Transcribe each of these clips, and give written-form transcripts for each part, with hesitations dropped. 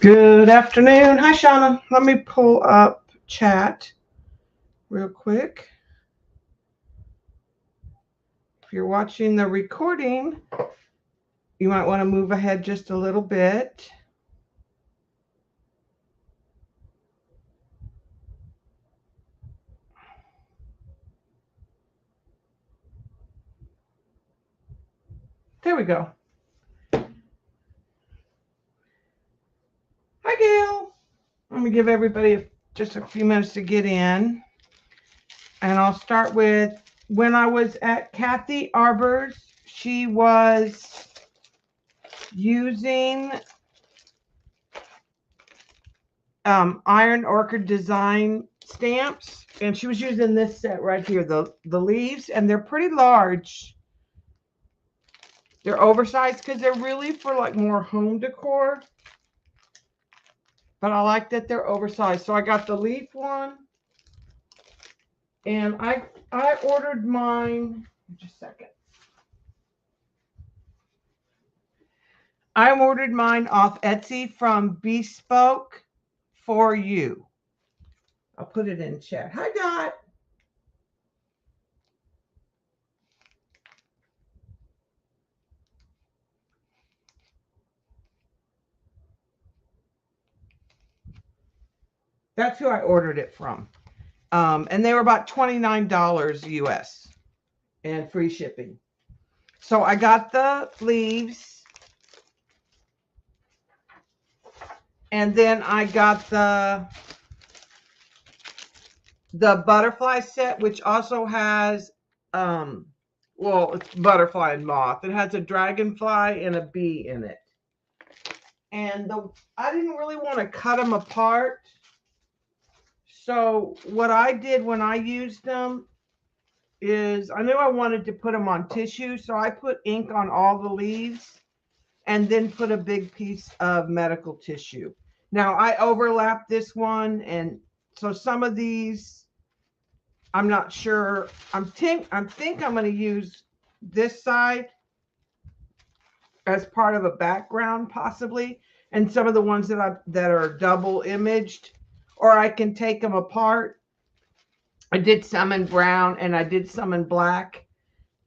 Good afternoon. Hi, Shauna. Let me pull up chat real quick. If you're watching the recording, you might want to move ahead just a little bit. There we go. Hi, Gail. Let me give everybody just a few minutes to get in. And I'll start with when I was at Kathy Arbor's, she was using Iron Orchid Design stamps, and she was using this set right here, the leaves, and they're pretty large. They're oversized because they're really for like more home decor, but I like that they're oversized. So I got the leaf one, and I ordered mine. Just a second. I ordered mine off Etsy from Bespoke for You. I'll put it in chat. Hi, Dot. That's who I ordered it from. And they were about $29 US and free shipping. So I got the leaves. And then I got the butterfly set, which also has, well, it's butterfly and moth. It has a dragonfly and a bee in it. And I didn't really want to cut them apart. So what I did when I used them is I knew I wanted to put them on tissue. So I put ink on all the leaves and then put a big piece of medical tissue. Now I overlapped this one, and so some of these, I'm not sure. I think I'm going to use this side as part of a background possibly, and some of the ones that are double imaged, or I can take them apart. I did some in brown and I did some in black,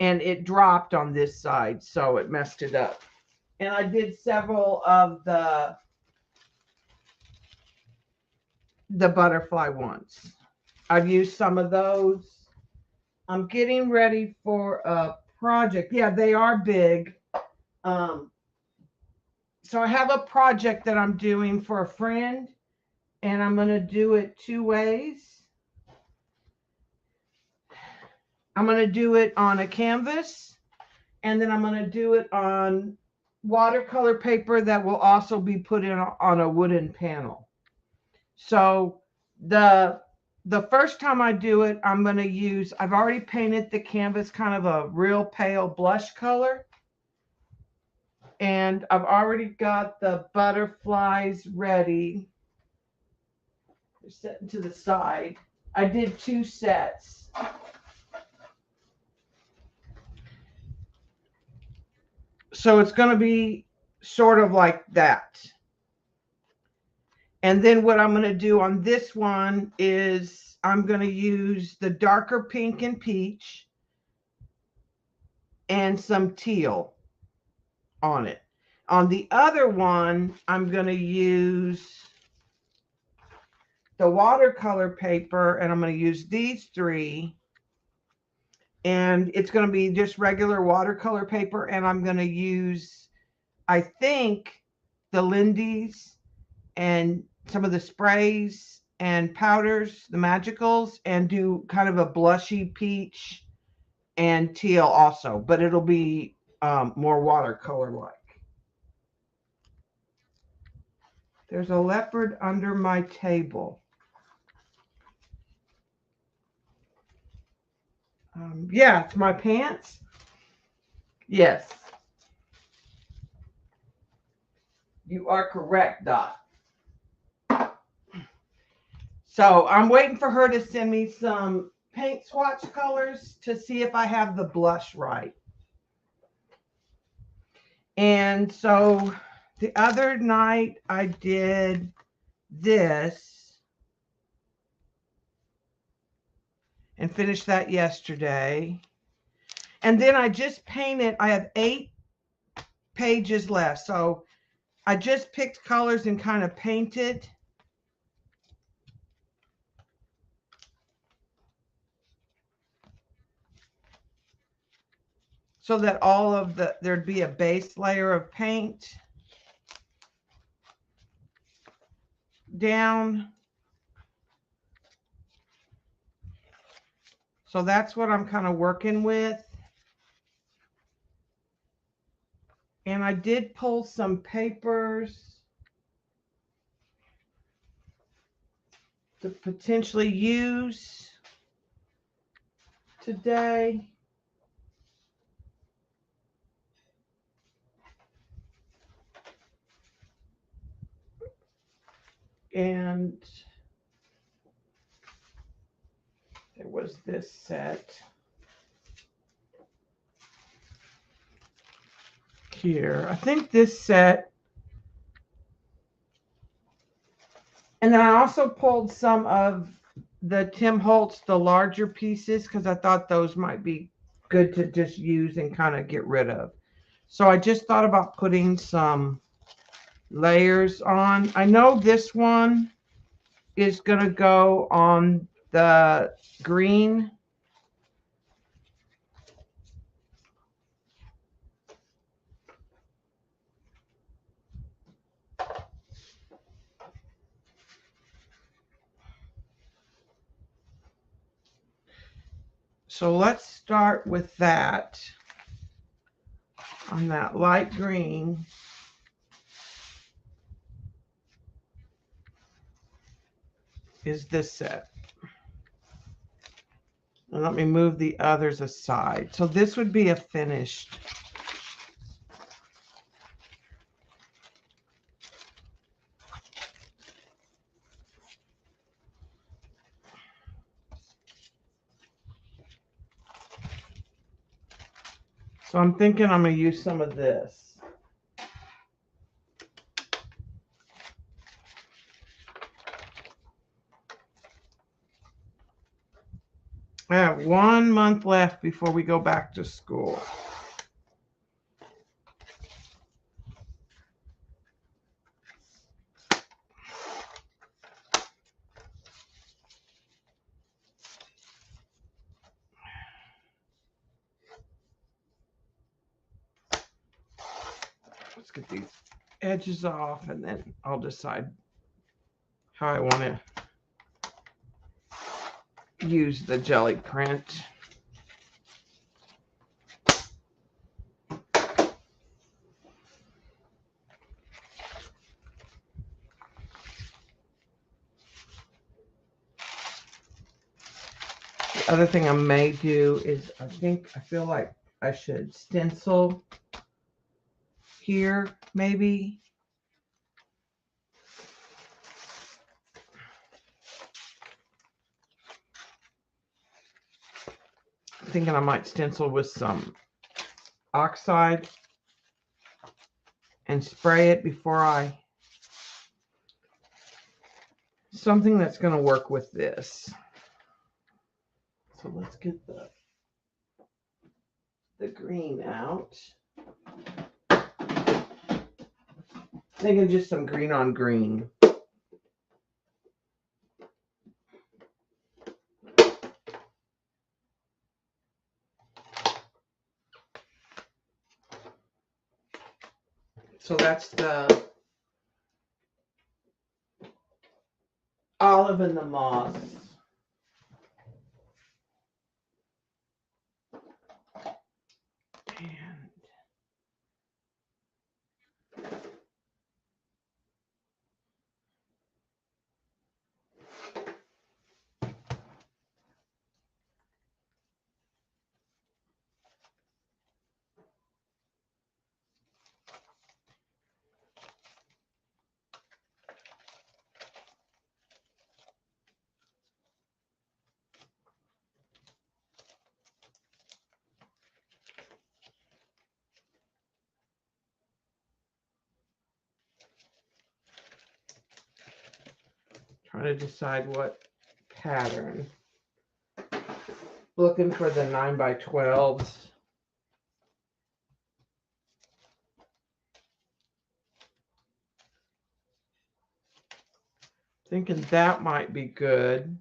and it dropped on this side, so it messed it up. And I did several of the butterfly ones. I've used some of those. I'm getting ready for a project. Yeah, they are big. So I have a project that I'm doing for a friend, and I'm going to do it two ways. I'm going to do it on a canvas, and then I'm going to do it on watercolor paper that will also be put in on a wooden panel. So the first time I do it, I'm going to use, I've already painted the canvas kind of a real pale blush color. And I've already got the butterflies ready. They're set to the side. I did two sets. So it's going to be sort of like that. And then what I'm going to do on this one is I'm going to use the darker pink and peach and some teal on it. On the other one, I'm going to use the watercolor paper, and I'm going to use these three. And it's going to be just regular watercolor paper, and I'm going to use, I think, the Lindy's and some of the sprays and powders, the magicals, and do kind of a blushy peach and teal also, but it'll be more watercolor like. There's a leopard under my table. Yeah, it's my pants. Yes. You are correct, Dot. So I'm waiting for her to send me some paint swatch colors to see if I have the blush right. And so The other night I did this and finished that yesterday. And then I just painted. I have 8 pages left. So I just picked colors and kind of painted. So that all of there'd be a base layer of paint down. So that's what I'm kind of working with. And I did pull some papers to potentially use today. And there was this set here. I think this set. And then I also pulled some of the Tim Holtz, the larger pieces, because I thought those might be good to just use and kind of get rid of. So I just thought about putting some layers on. I know this one is going to go on the green. So let's start with that. On that light green. Is this set. And let me move the others aside. So this would be a finished. So I'm thinking I'm going to use some of this. I have 1 month left before we go back to school. Let's get these edges off and then I'll decide how I want to use the jelly print. The other thing I may do is I feel like I should stencil here maybe. I'm thinking I might stencil with some oxide and spray it before I, something that's going to work with this. So let's get the green out. Thinking just some green on green. So that's the olive and the moss. And Trying to decide what pattern. Looking for the 9x12s. Thinking that might be good.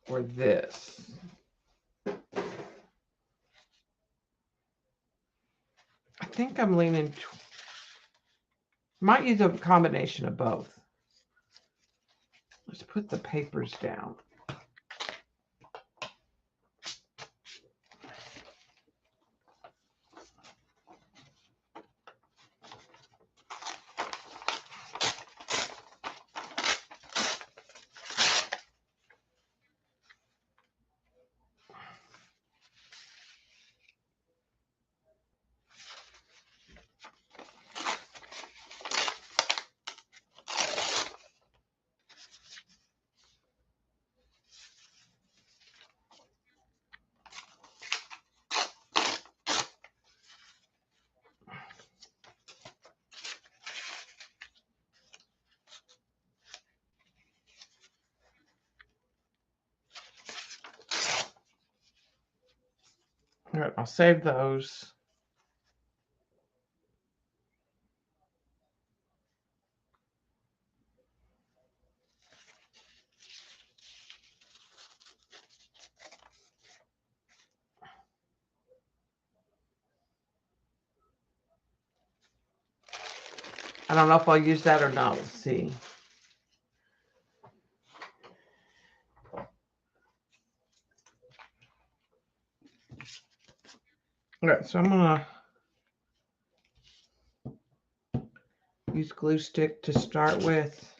Or this. I think I'm leaning, might use a combination of both. Let's put the papers down. All right, I'll save those. I don't know if I'll use that or not. We'll see. All right, so I'm gonna use glue stick to start with.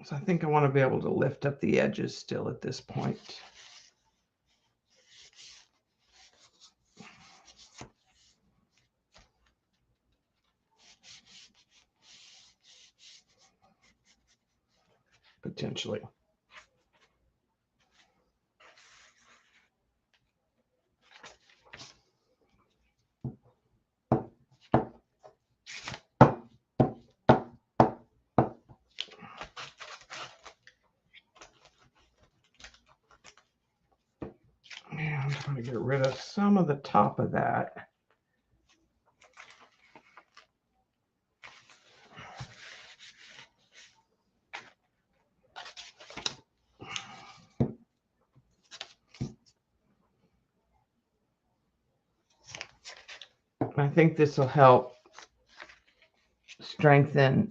So I think I want to be able to lift up the edges still at this point. Potentially. Yeah, I'm trying to get rid of some of the top of that. I think this will help strengthen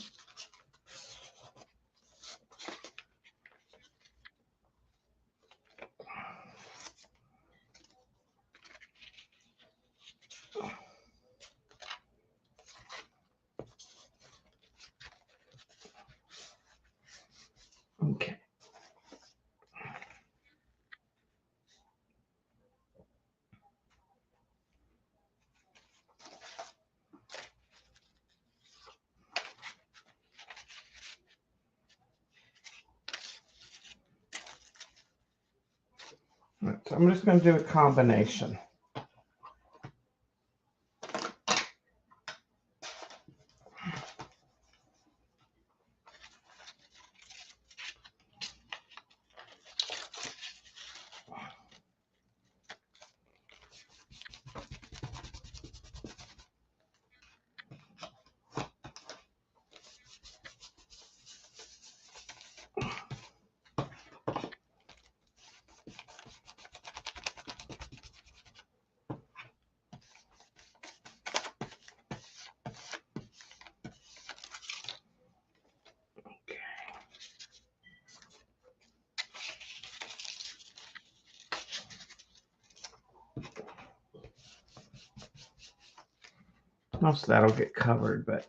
okay. Right, so I'm just going to do a combination. Most of that will get covered, but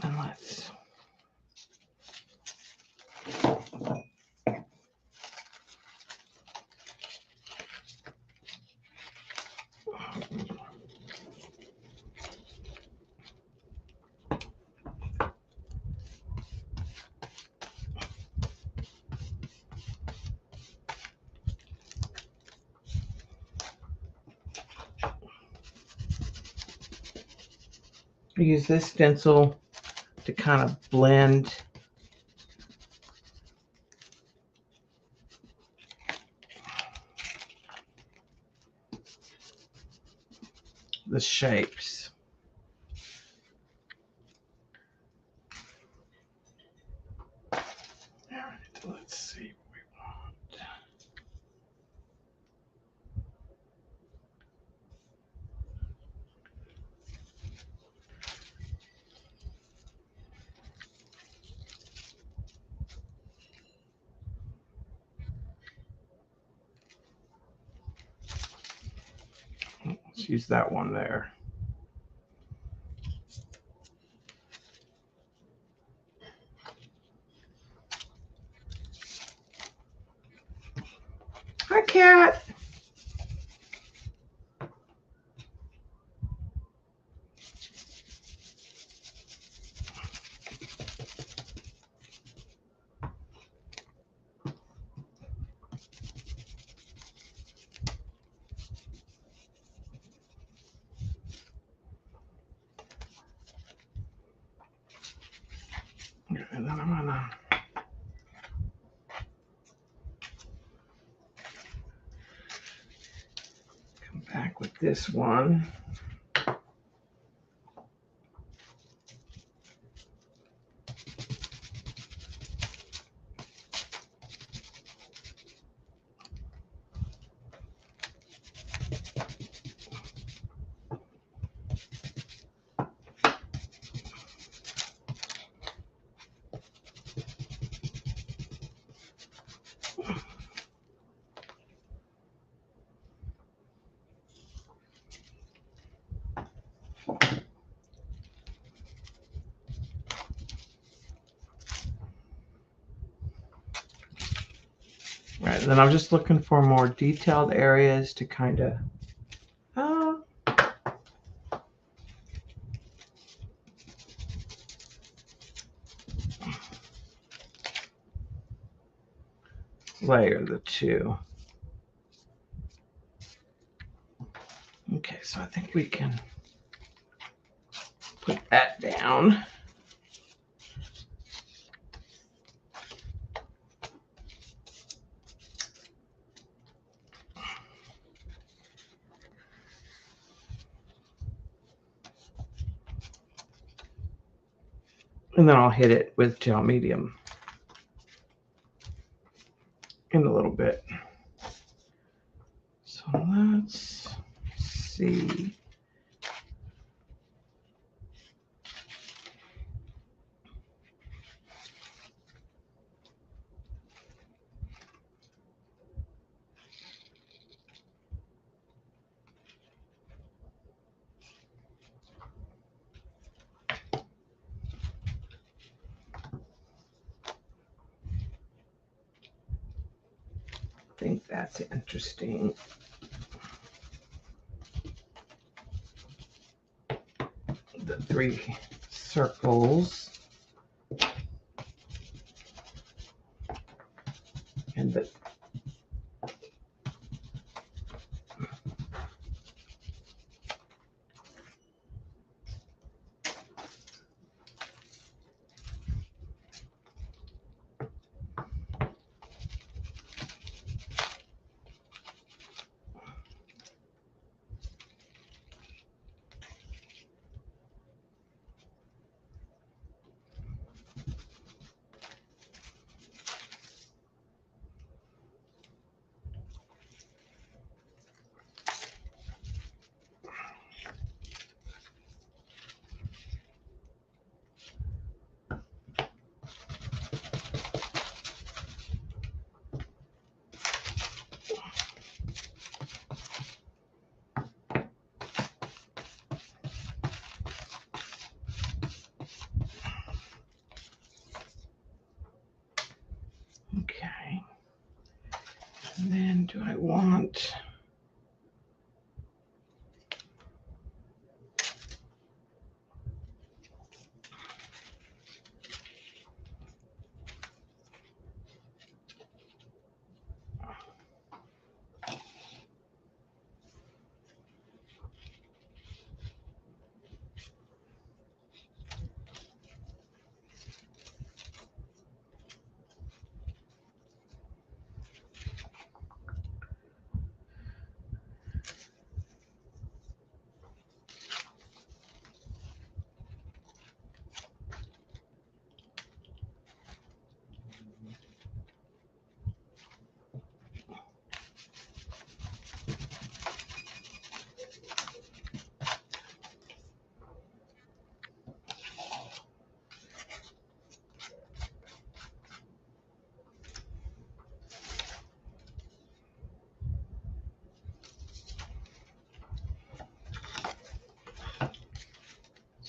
and let's use this stencil to kind of blend the shapes. Let's see what we want. Let's use that one there. Hi, cat. And then I'm gonna come back with this one. Right, and then I'm just looking for more detailed areas to kind of layer the two. Okay, so I think we can put that down. And then I'll hit it with gel medium in a little bit. So let's see. I think that's interesting. The 3 circles and the okay. And then do I want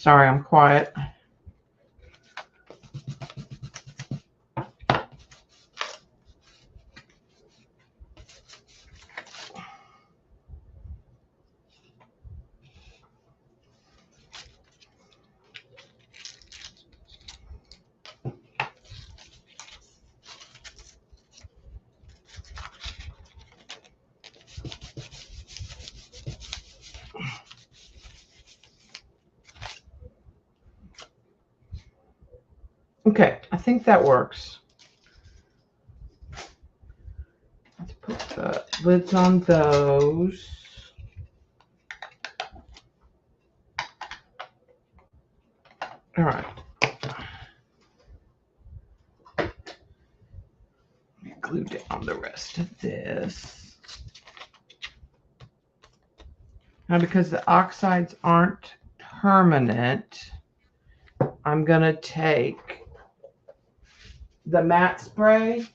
Sorry, I'm quiet. Okay, I think that works. Let's put the lids on those. All right. Glue down the rest of this. Now, because the oxides aren't permanent, I'm going to take the matte spray,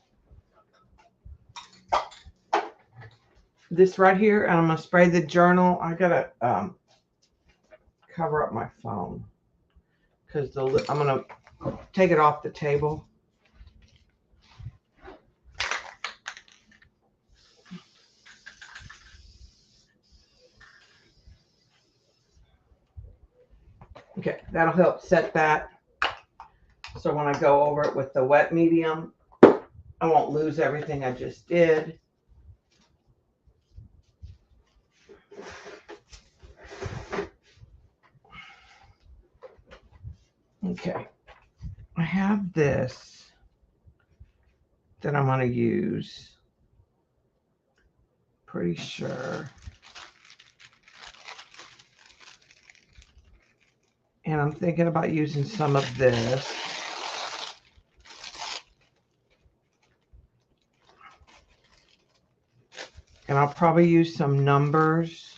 this right here, and I'm going to spray the journal. I got to cover up my phone because I'm going to take it off the table. Okay, that'll help set that. So when I go over it with the wet medium, I won't lose everything I just did. Okay, I have this that I'm going to use. Pretty sure. And I'm thinking about using some of this. And I'll probably use some numbers.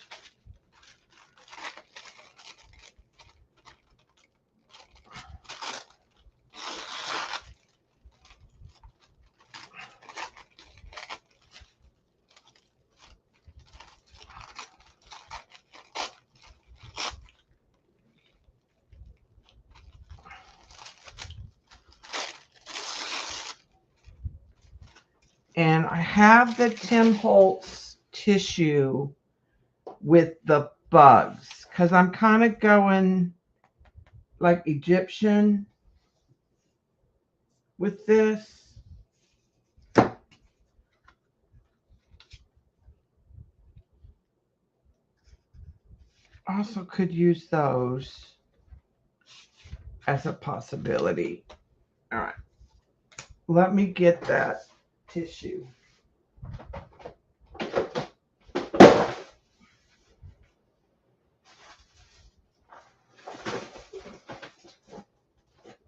And I have the Tim Holtz tissue with the bugs because I'm kind of going like Egyptian with this. Also could use those as a possibility. All right, let me get that tissue.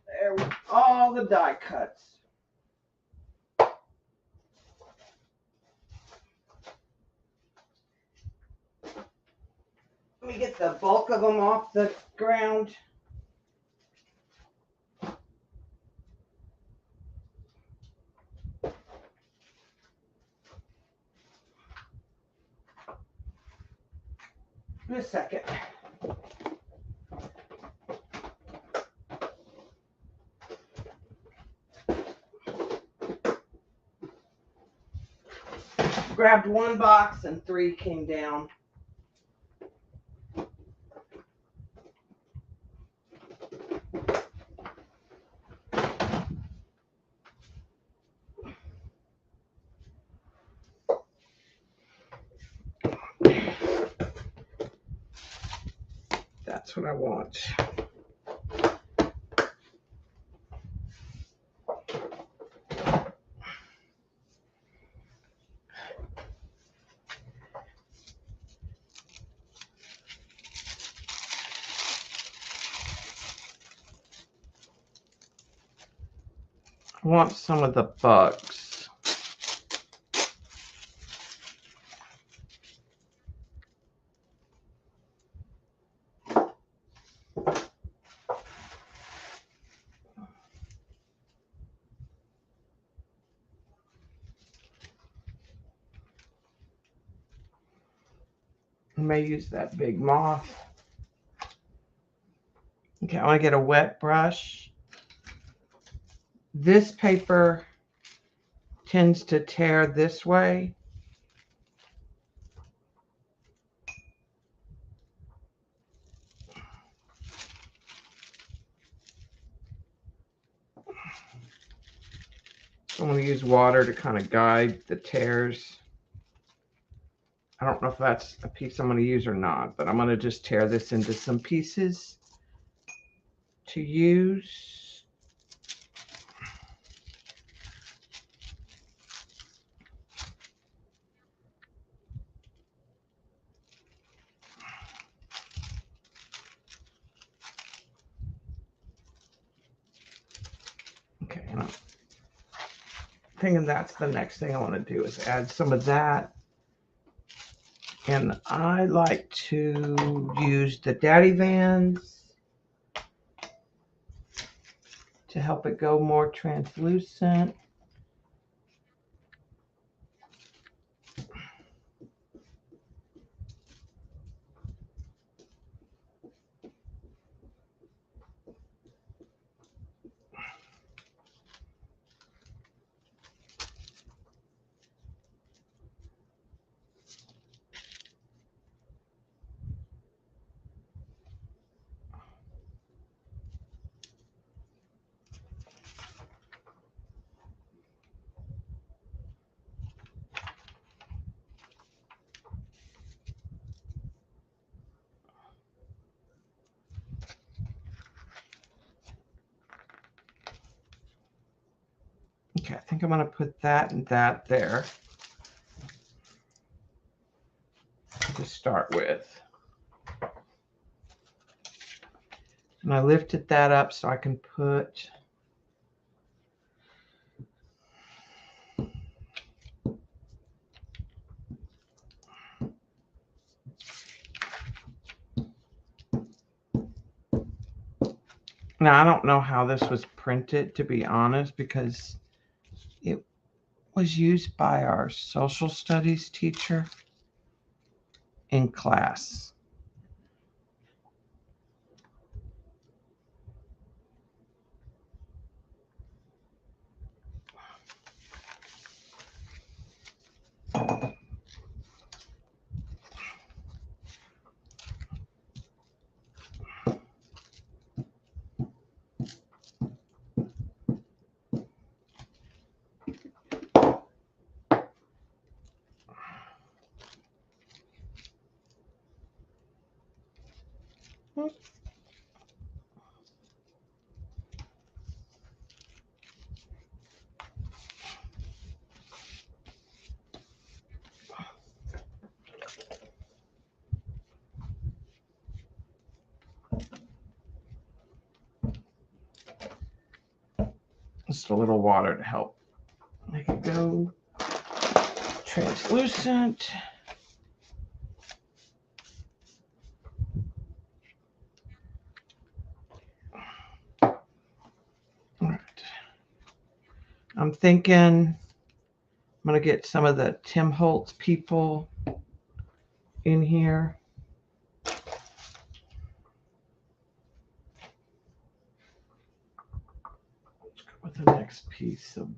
There we go. All the die cuts. Let me get the bulk of them off the ground. In a second. Grabbed one box and 3 came down. That's what I want. I want some of the bugs. I may use that big moth. Okay, I want to get a wet brush. This paper tends to tear this way. I'm going to use water to kind of guide the tears. I don't know if that's a piece I'm going to use or not, but I'm going to just tear this into some pieces to use. Okay, and I'm thinking that's the next thing I want to do is add some of that. And I like to use the Daddy Vans to help it go more translucent. Okay, I think I'm going to put that and that there to start with. And I lifted that up so I can put now I don't know how this was printed, to be honest, because it was used by our social studies teacher in class. Just a little water to help make it go translucent. All right. I'm thinking I'm going to get some of the Tim Holtz people in here. Let's go with the next piece of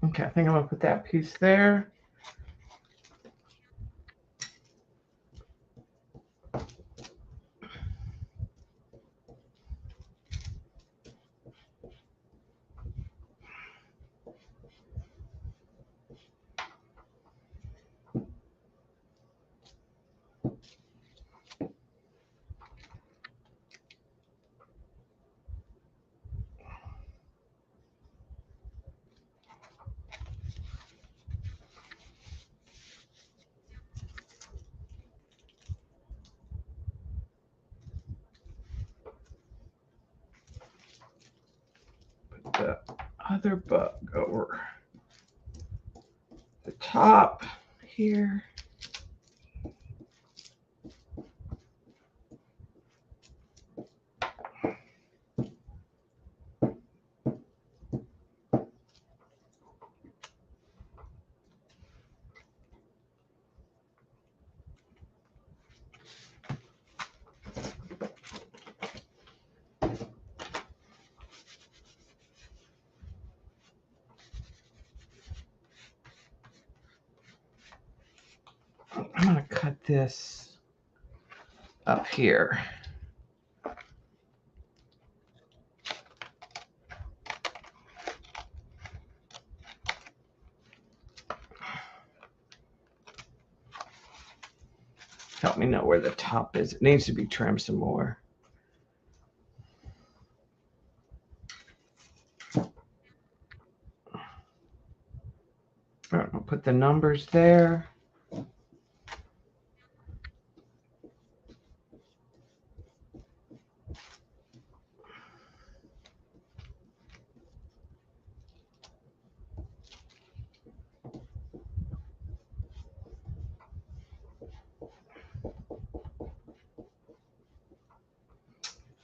Okay, I think I'm gonna put that piece there. Put the other bug over the top here. I'm gonna cut this up here. Help me know where the top is. It needs to be trimmed some more. All right, I'll put the numbers there.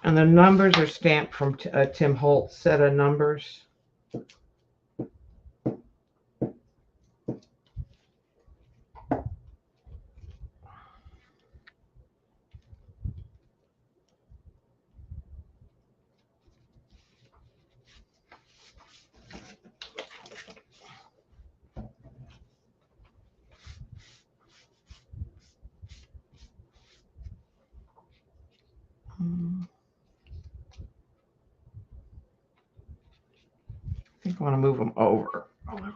And the numbers are stamped from Tim Holt's set of numbers. I think I want to move them over a little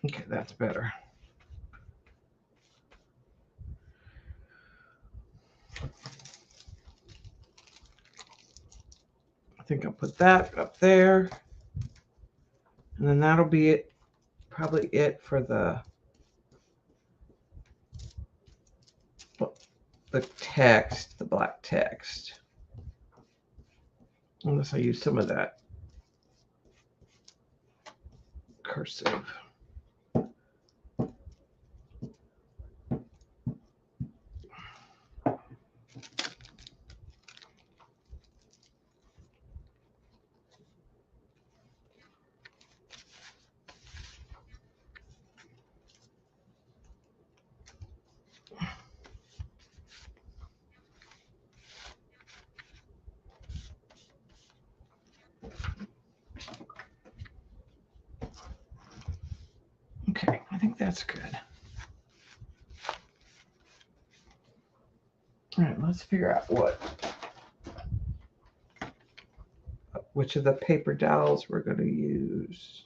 bit. Okay, that's better. I think I'll put that up there. And then that'll be it, probably it for the text, the black text. Unless I use some of that cursive. Okay, I think that's good. All right, let's figure out which of the paper dowels we're going to use.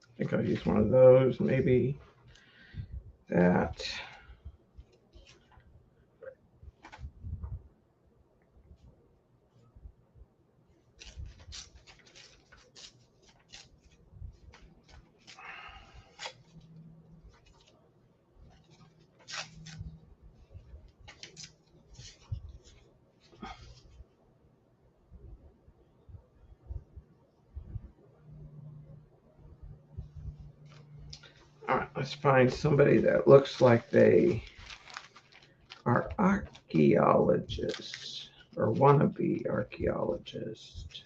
I think I'll use one of those, maybe that. All right, let's find somebody that looks like they are archaeologists. or wannabe archaeologist.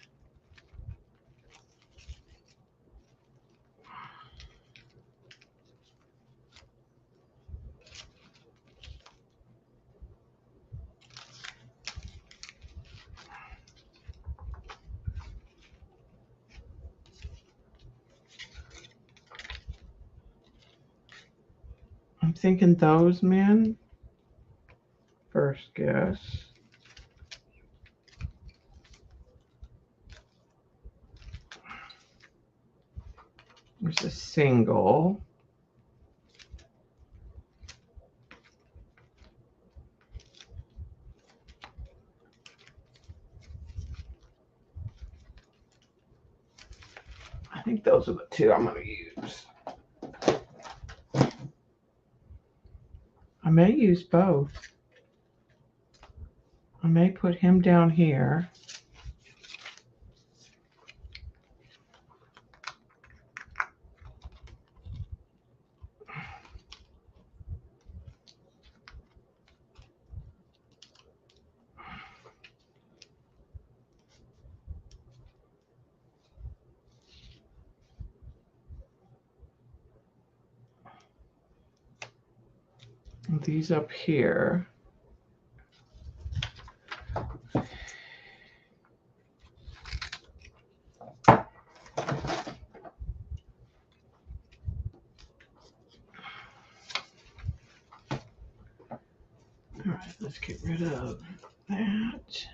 I'm thinking those men. First guess. There's a single. I think those are the two I'm going to use. I may use both. I may put him down here. These up here. All right, let's get rid of that.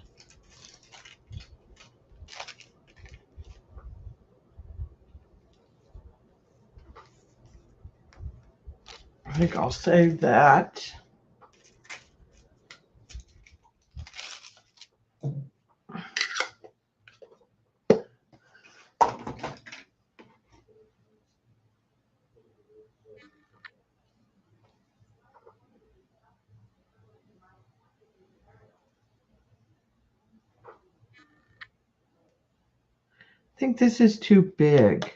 I think I'll save that. I think this is too big.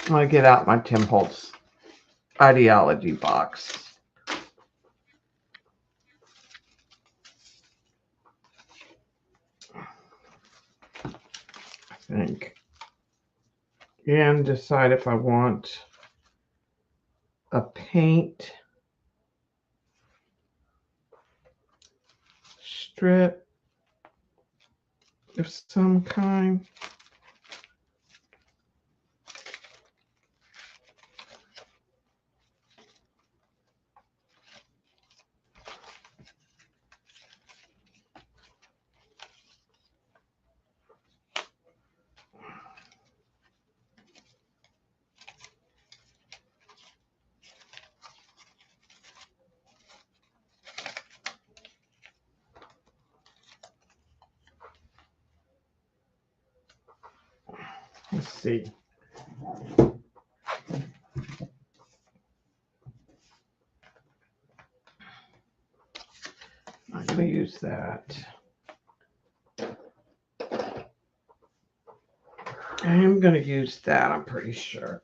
I'm going to get out my Tim Holtz ideology box. I think. And decide if I want a paint strip of some kind. Let's see. I'm going to use that. I am going to use that, I'm pretty sure.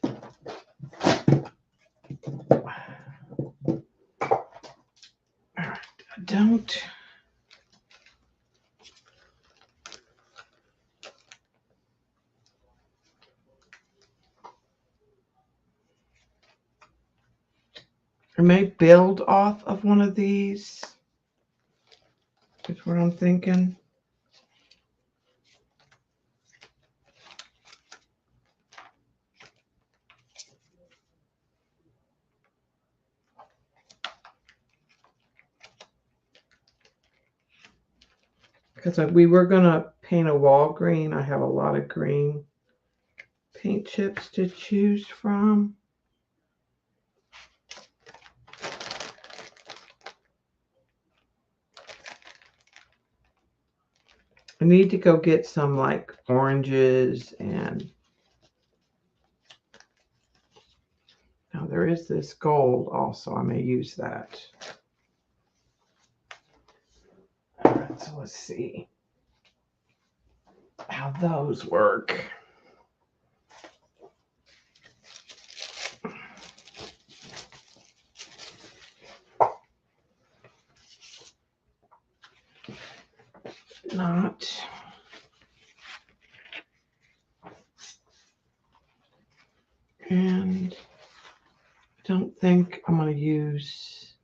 All right, don't. I may build off of one of these. That's what I'm thinking. Because we were going to paint a wall green. I have a lot of green paint chips to choose from. I need to go get some like oranges, and now there is this gold also. I may use that. All right, so let's see how those work. Not. And I don't think I'm going to use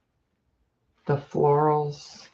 the florals.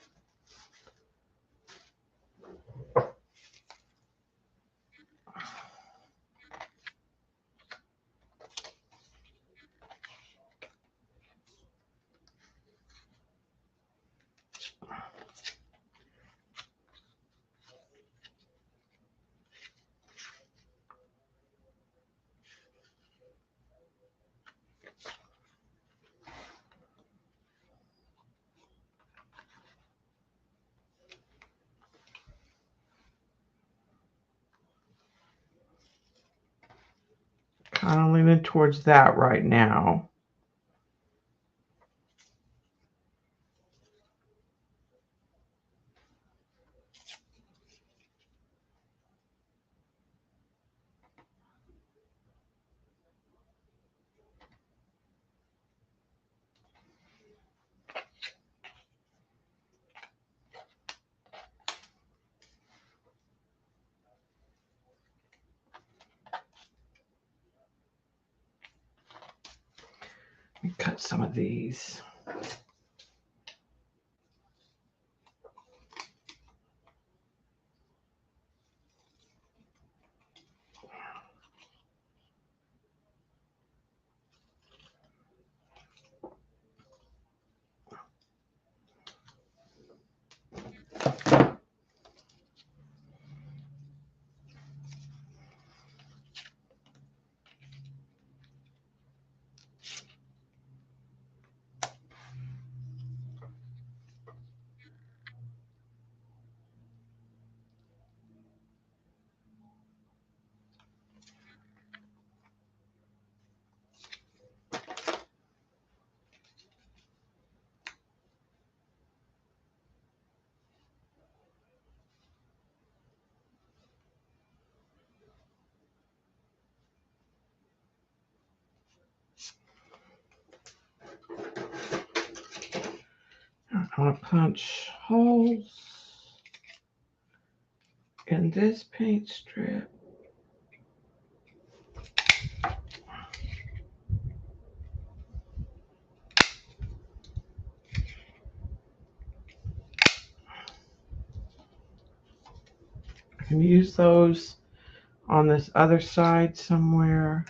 Kind of leaning towards that right now. Cut some of these. I want to punch holes in this paint strip. I can use those on this other side somewhere.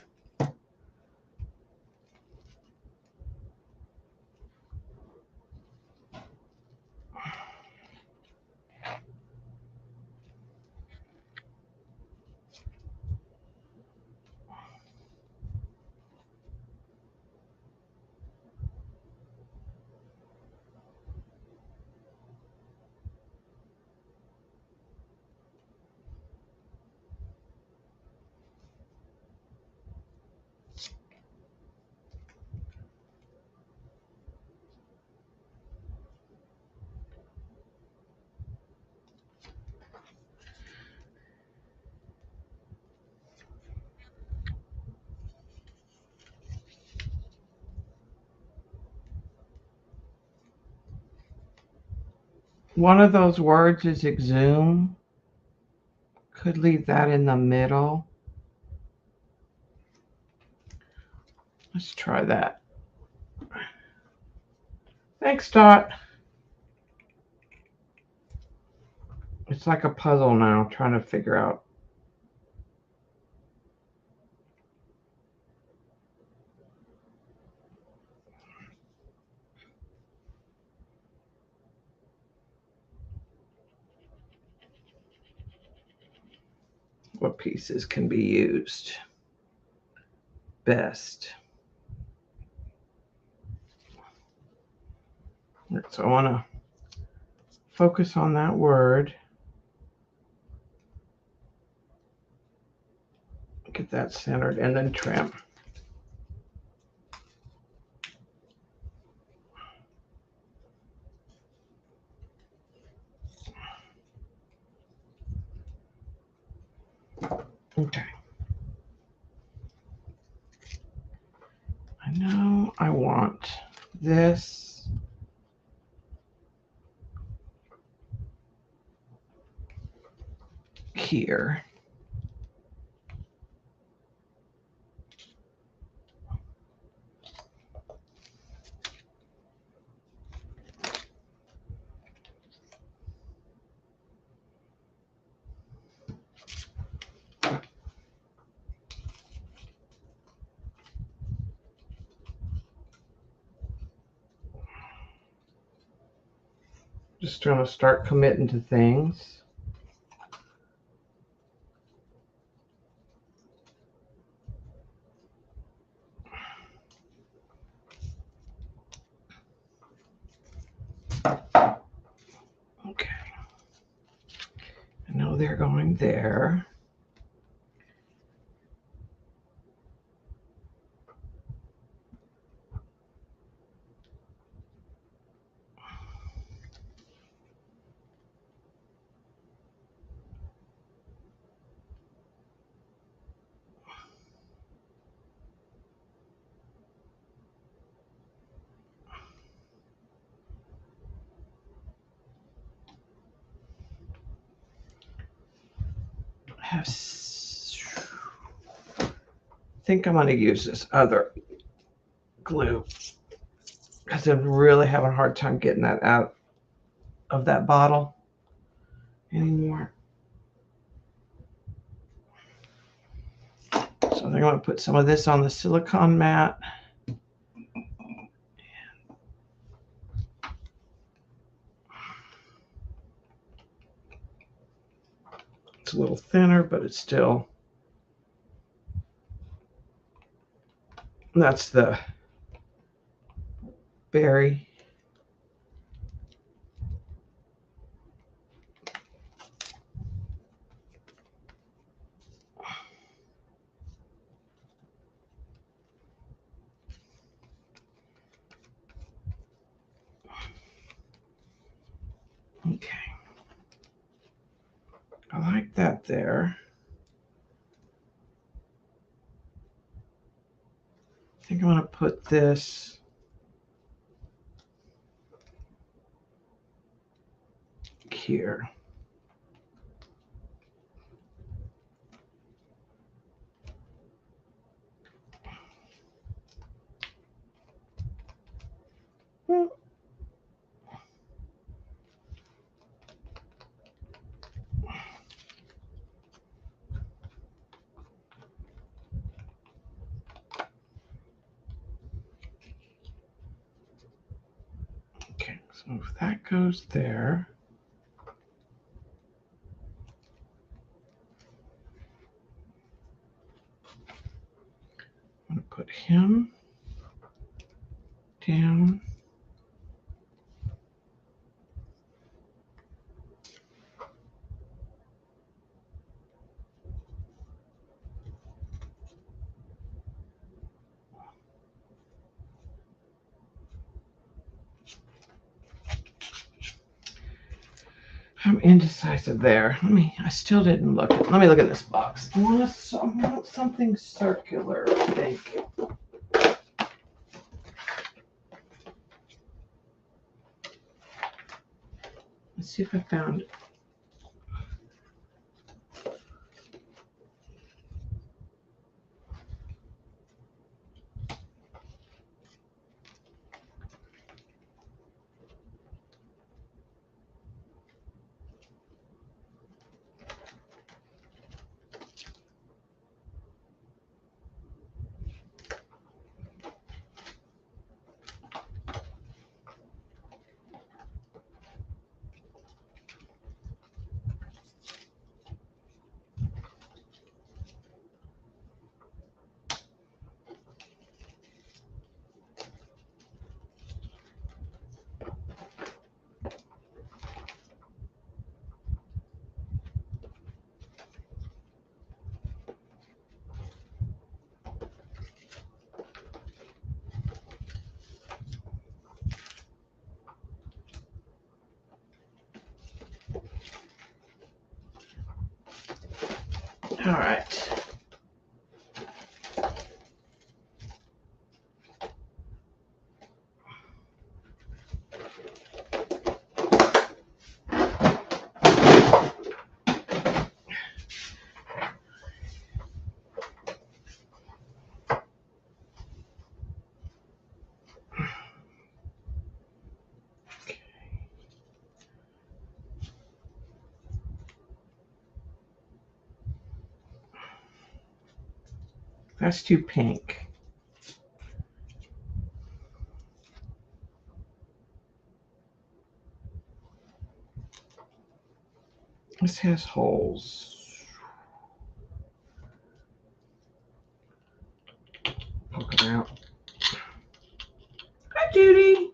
One of those words is exhume. Could leave that in the middle. Let's try that. Thanks, Dot. It's like a puzzle now, trying to figure out. What pieces can be used best. So I want to focus on that word. Get that centered and then trim. Okay. I know I want this here. Just trying to start committing to things. Okay. I know they're going there. I think I'm going to use this other glue because I'm really having a hard time getting that out of that bottle anymore. So I think I'm going to put some of this on the silicone mat. It's a little thinner, but it's still, that's the berry. Okay. I like that there. I think I'm going to put this here. Okay, so if that goes there, I'm going to put him down. I'm indecisive there. I still didn't look. Let me look at this box. I want something circular, I think. Let's see if I found it. All right. That's too pink. This has holes. Poke them out. Hi, Judy.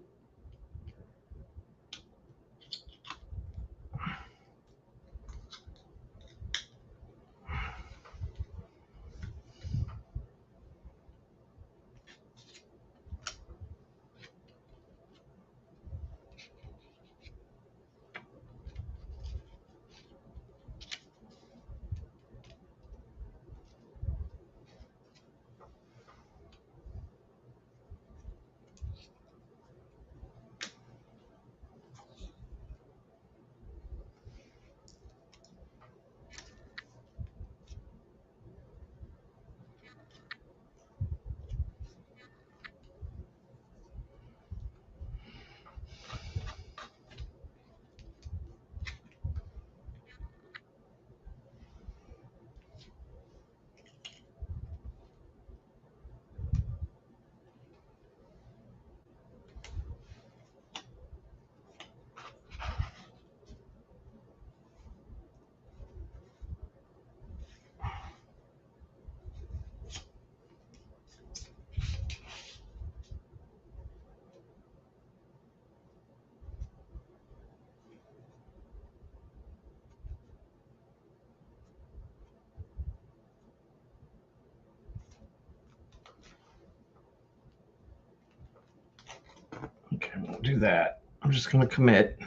Okay, I won't do that. I'm just going to commit.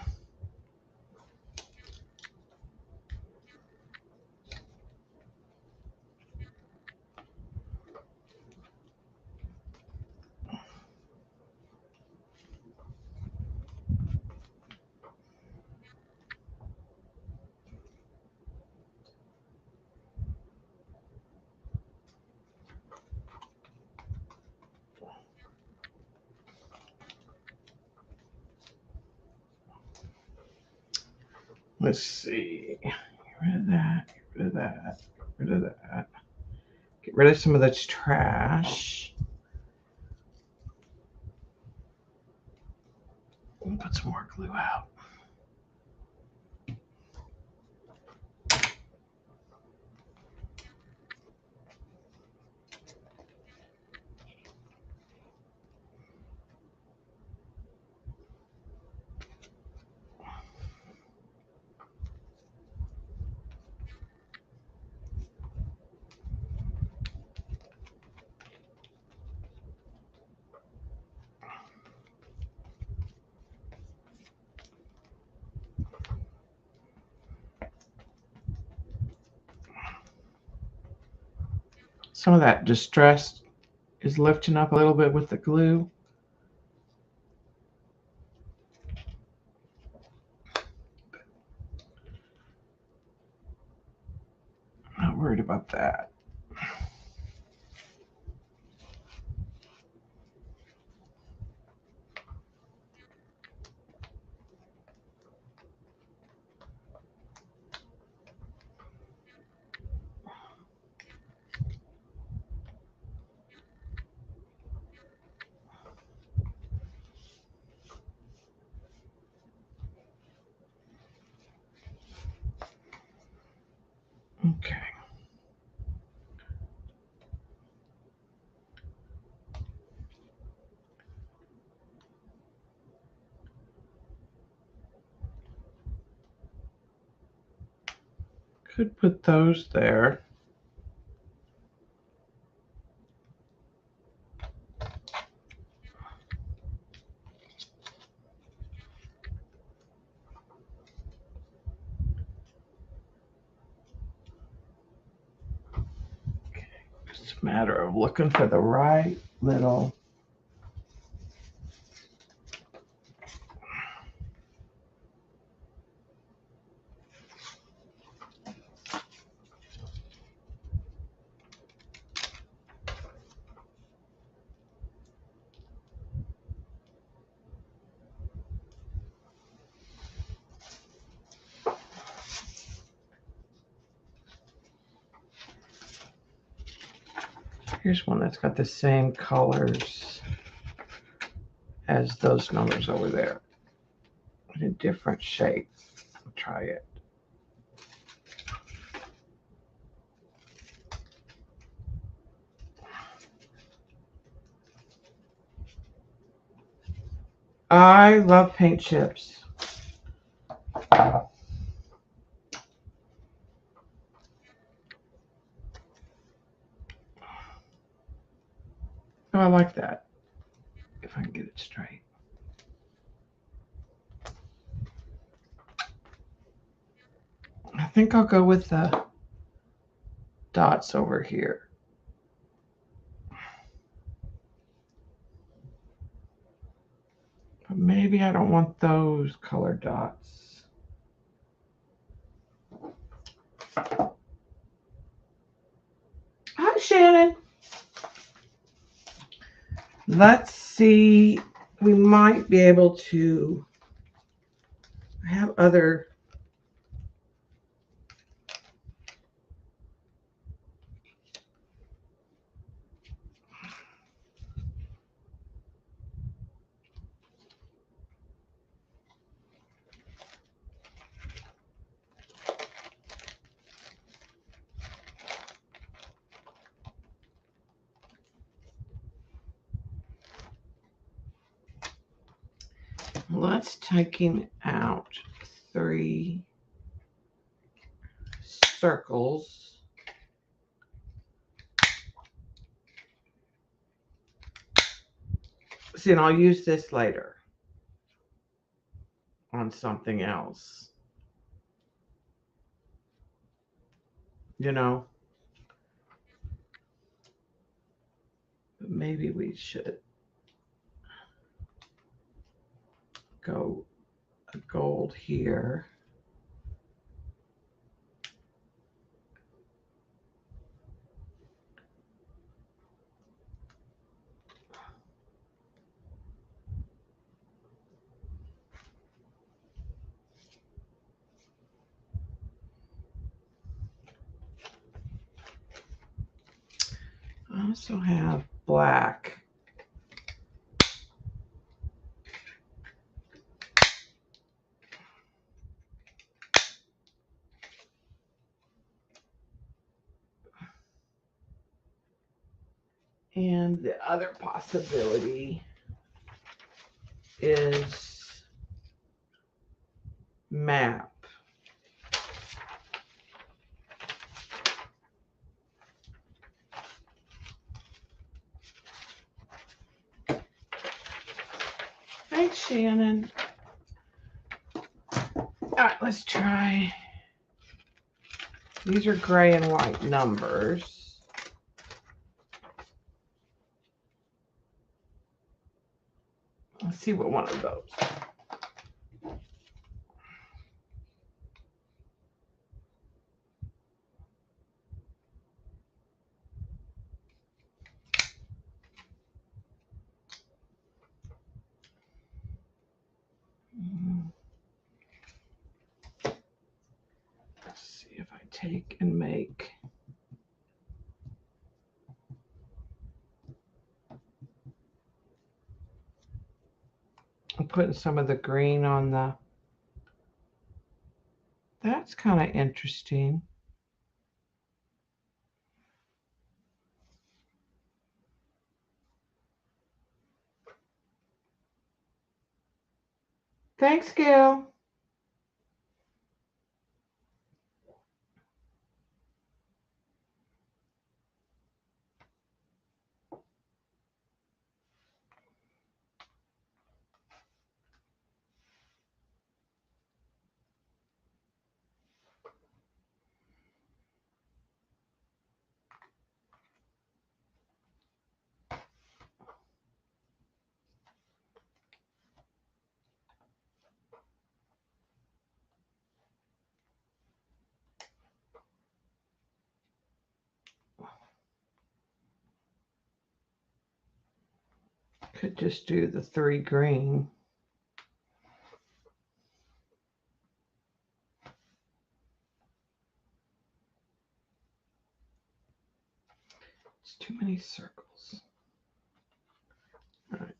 Let's see. Get rid of that. Get rid of that. Get rid of that. Get rid of some of this trash. And put some more glue out. Some of that distress is lifting up a little bit with the glue. I'm not worried about that. Okay. Could put those there. It's a matter of looking for the right little. Here's one that's got the same colors as those numbers over there in a different shape. I'll try it. I love paint chips. Oh, I like that. If I can get it straight. I think I'll go with the dots over here. But maybe I don't want those colored dots. Hi, Shannon. Let's see. We might be able to have other. Let's taking out 3 circles. See, and I'll use this later on something else. You know, but maybe we should go a gold here. I also have black. And the other possibility is map. Thanks, Shannon. All right, let's try. These are gray and white numbers. Let's see what one of those. Let's see if I take and make. I'm putting some of the green on the. That's kind of interesting. Thanks, Gail. could just do the 3 green. It's too many circles. All right.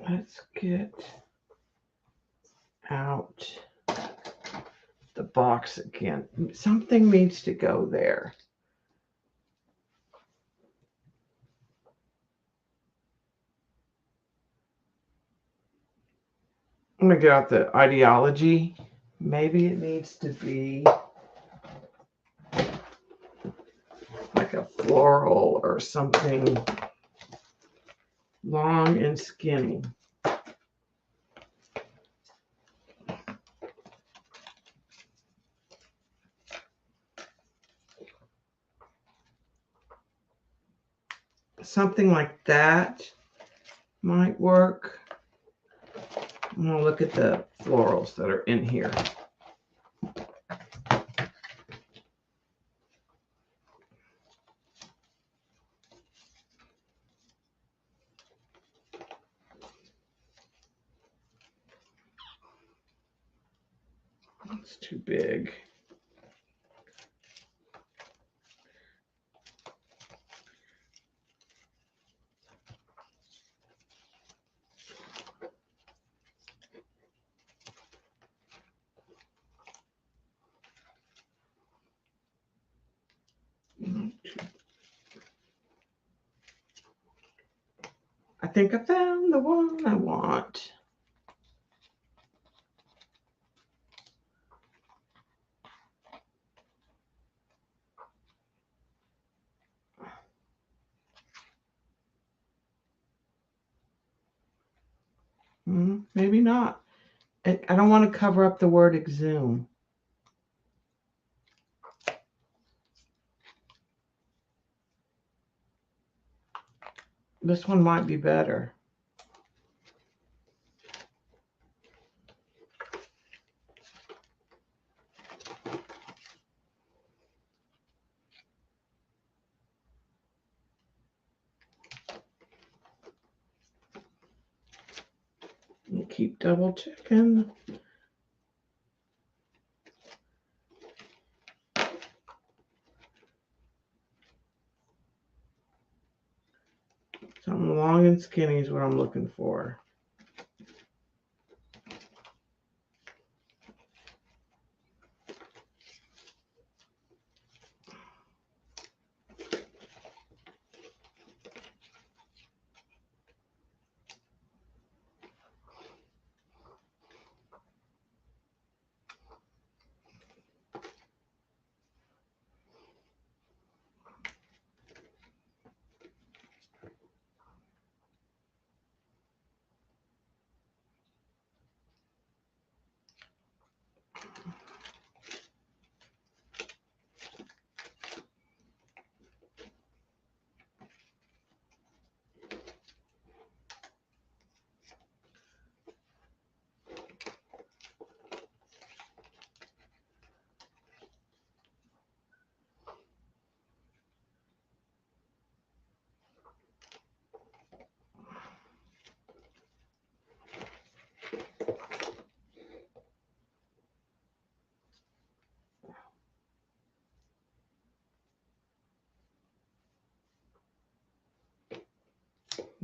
Let's get out the box again. Something needs to go there. I'm going to get out the ideology. Maybe it needs to be like a floral or something long and skinny. Something like that might work. I'm going to look at the florals that are in here. It's too big. I think I found the one I want. Maybe not. I don't want to cover up the word exhume. This one might be better. You keep double checking. Something long and skinny is what I'm looking for.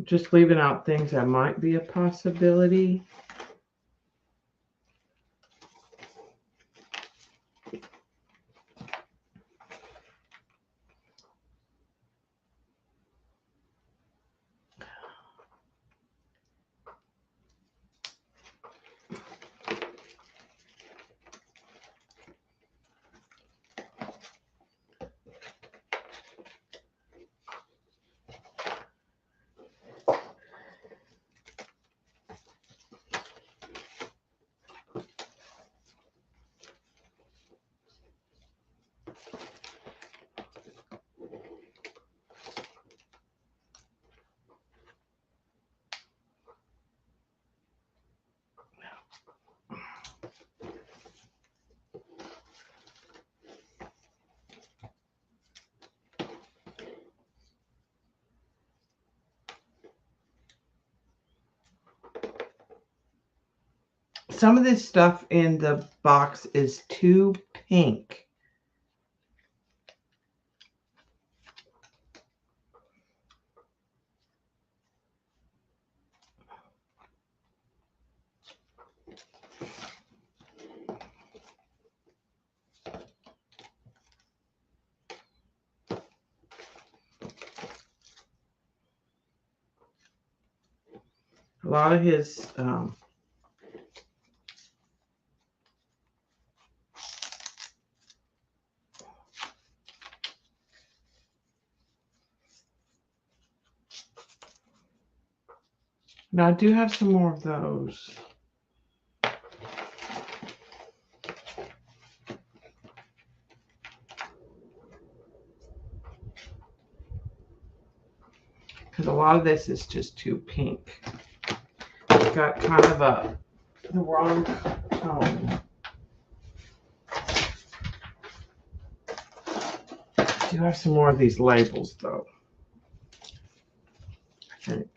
Just leaving out things that might be a possibility. Some of this stuff in the box is too pink. A lot of his now I do have some more of those. Because a lot of this is just too pink. It's got kind of the wrong tone. I do have some more of these labels though, I think.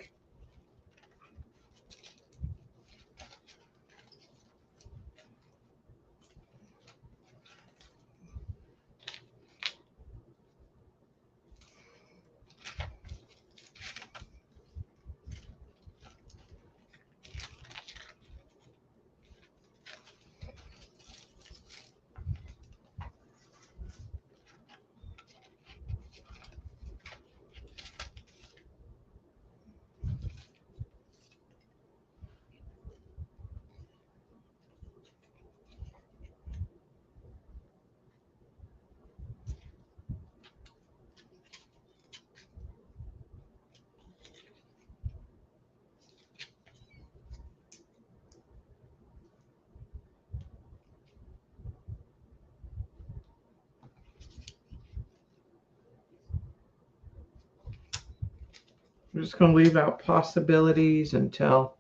I'm just going to leave out possibilities until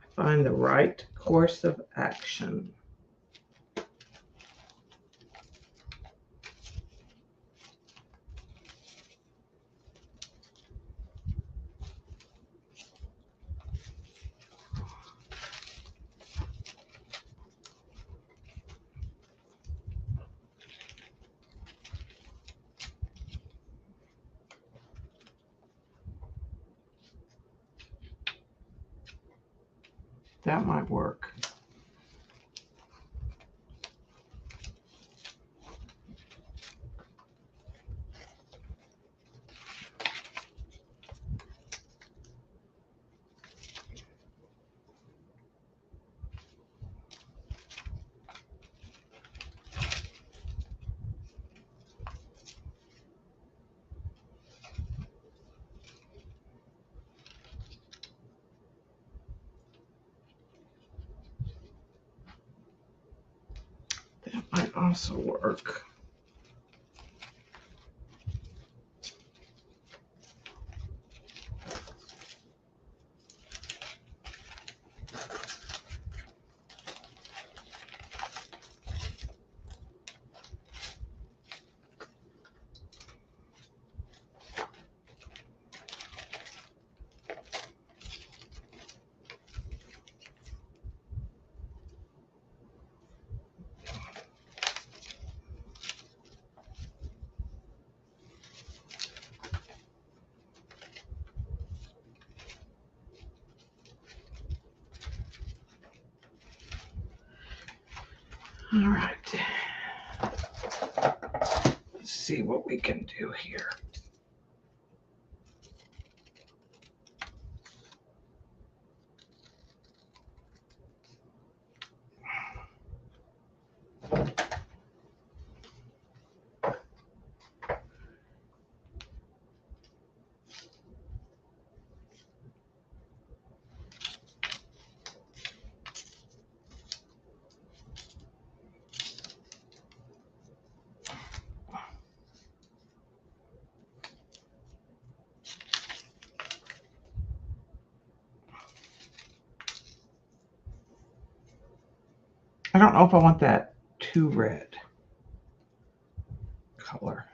I find the right course of action. That might work. That might also work. All right. Let's see what we can do here. I don't know if I want that too red color.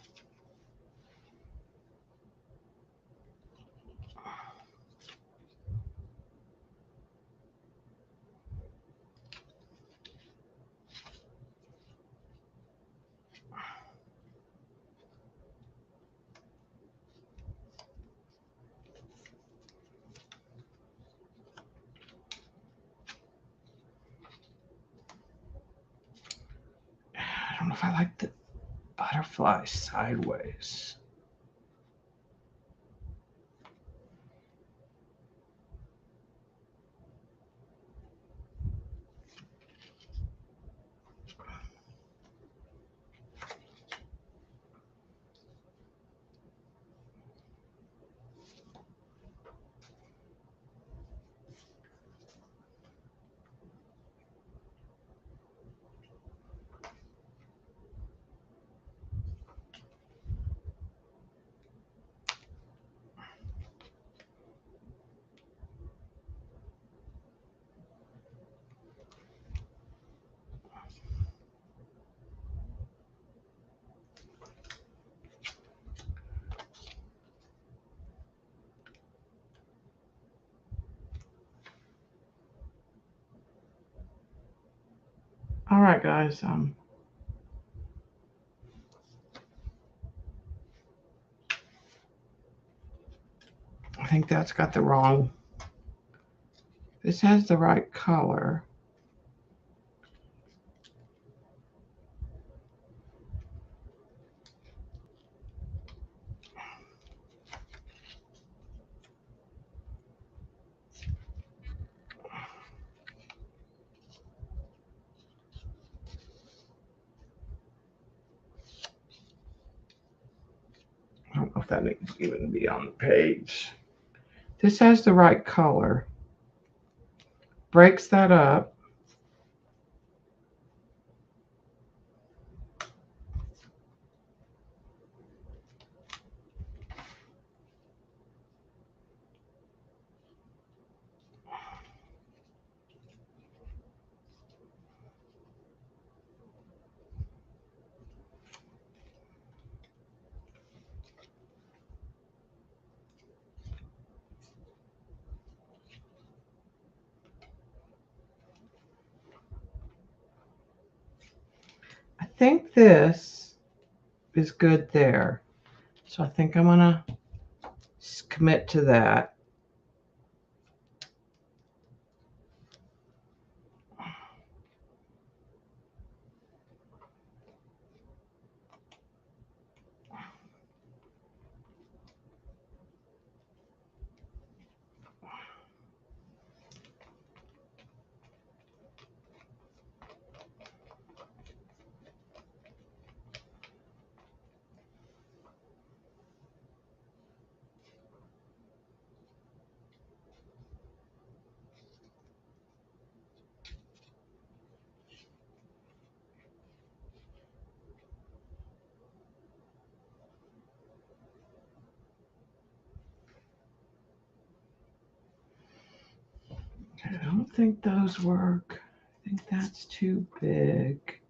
if I like the butterfly sideways. All right, guys. I think that's got the wrong. This has the right color. I don't know if that needs to even be on the page. This has the right color. Breaks that up. I think this is good there. So I think I'm gonna commit to that. I don't think those work. I think that's too big.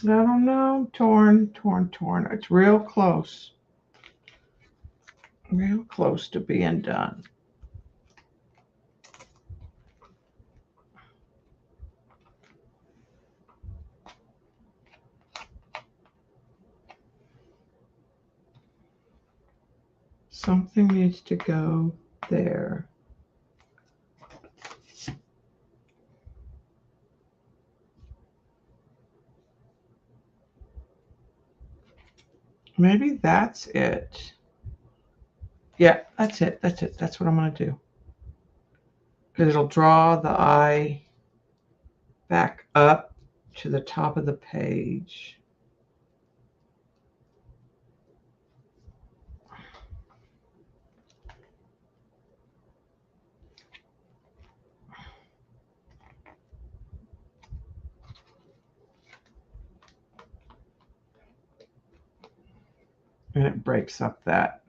I don't know. Torn. It's real close. Real close to being done. Something needs to go there. Maybe that's it. Yeah, that's it. That's what I'm going to do. Because it'll draw the eye back up to the top of the page. And it breaks up that.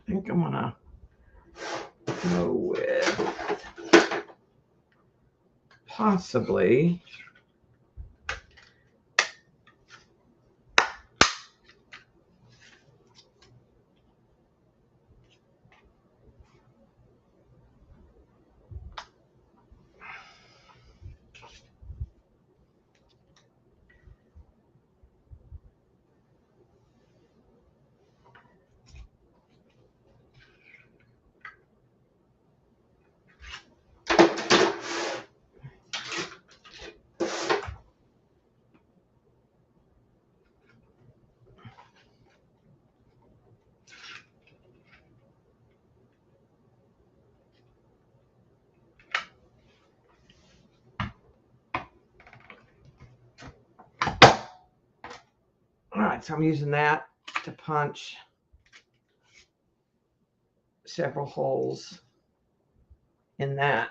think I'm gonna go with possibly all right, so I'm using that to punch several holes in that.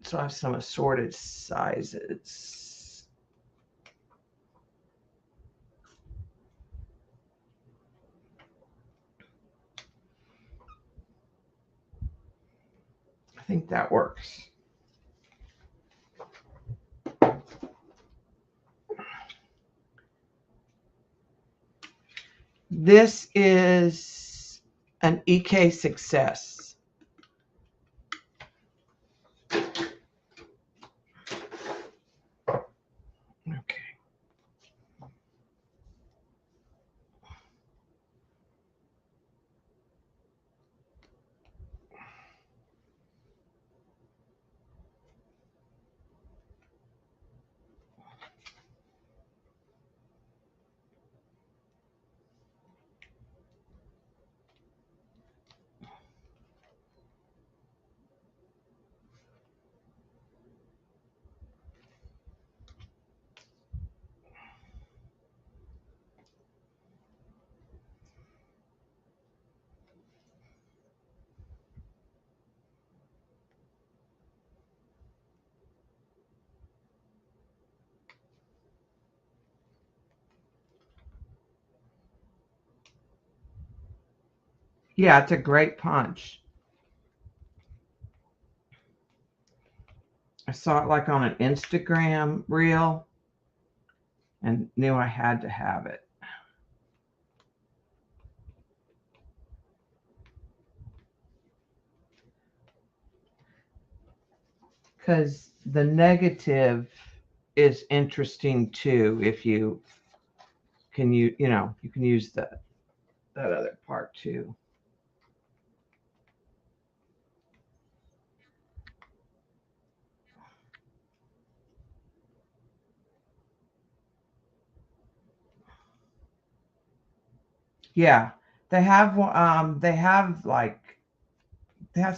So I have some assorted sizes. I think that works. This is an EK success. Okay. Yeah, it's a great punch. I saw it like on an Instagram reel and knew I had to have it. Because the negative is interesting too. If you can, you can use that other part too. Yeah, they have they have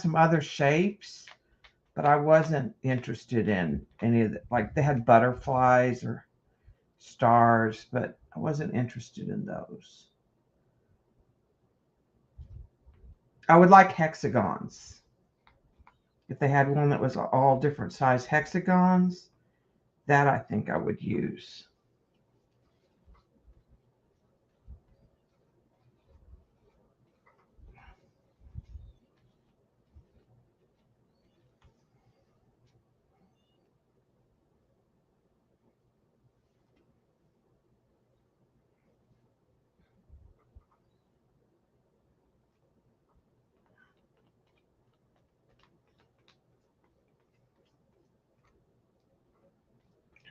some other shapes, but I wasn't interested in any of the, like they had butterflies or stars, but I wasn't interested in those. I would like hexagons. If they had one that was all different size hexagons, that I think I would use.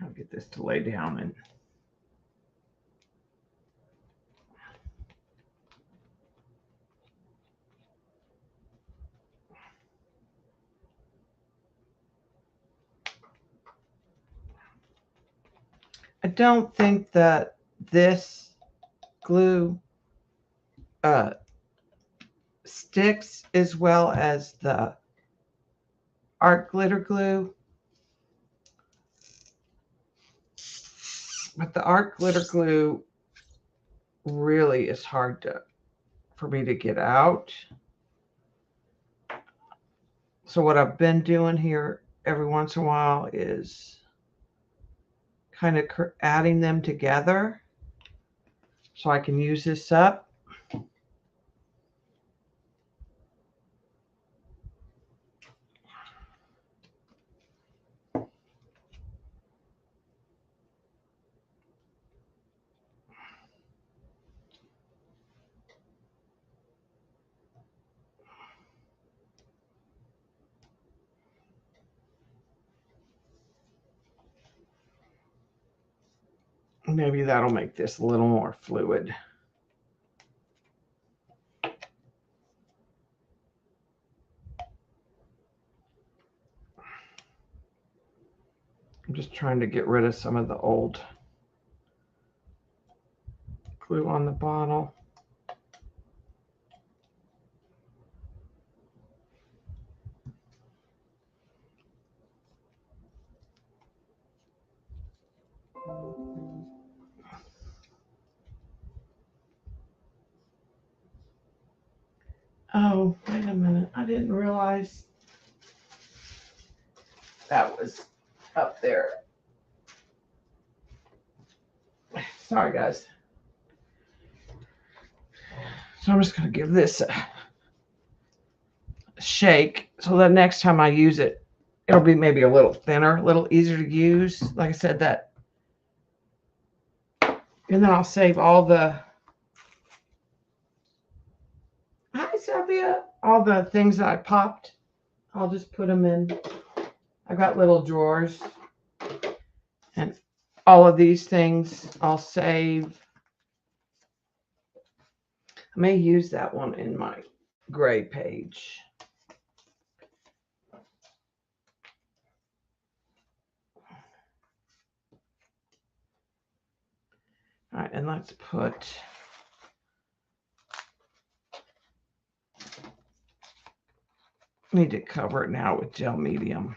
I'll get this to lay down and I don't think that this glue sticks as well as the art glitter glue. But the art glitter glue really is hard for me to get out. So what I've been doing here every once in a while is kind of adding them together so I can use this up. Maybe that'll make this a little more fluid. I'm just trying to get rid of some of the old glue on the bottle. Oh, wait a minute. I didn't realize that was up there. Sorry, guys. So I'm just going to give this a shake so that next time I use it, it'll be maybe a little thinner, a little easier to use. Like I said, that. And then I'll save all the, hi, Sylvia, all the things that I popped. I'll just put them in. I've got little drawers. And all of these things I'll save. I may use that one in my gray page. All right, and let's put, need to cover it now with gel medium.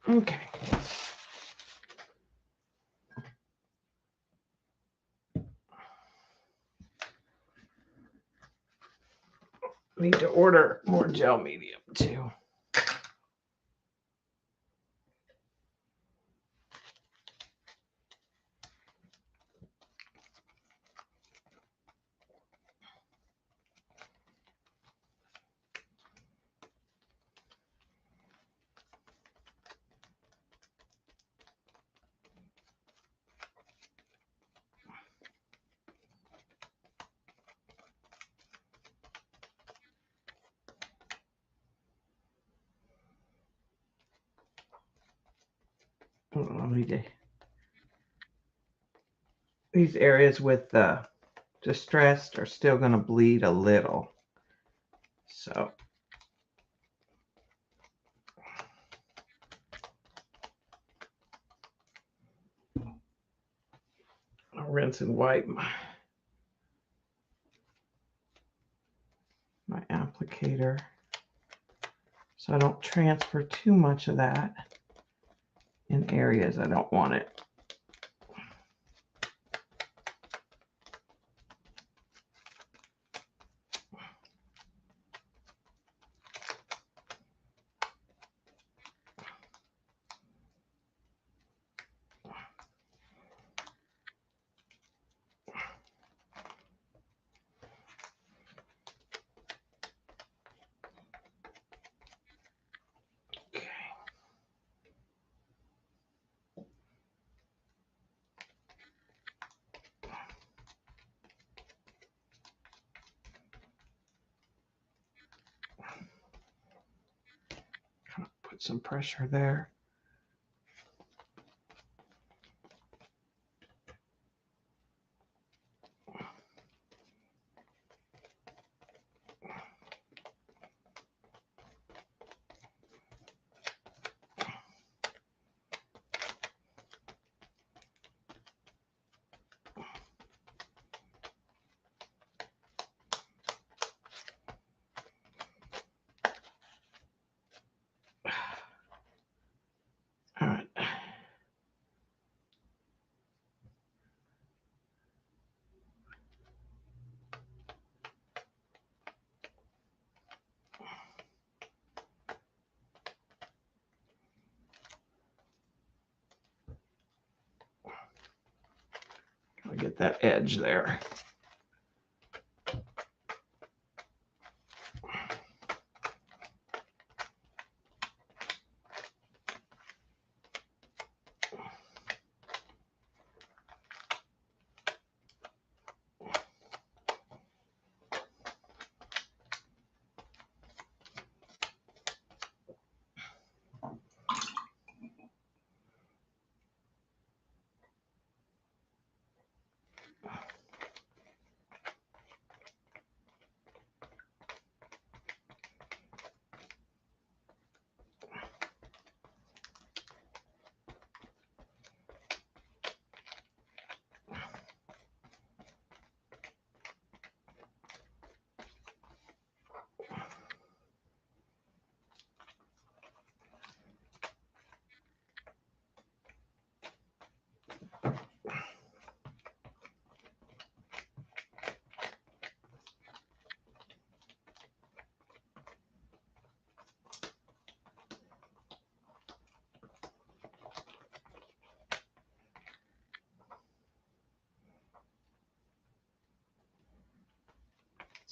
Okay. Need to order more gel medium too. These areas with the distressed are still going to bleed a little. So I'll rinse and wipe my applicator so I don't transfer too much of that in areas I don't want it. Put some pressure there. All right. I'll get that edge there.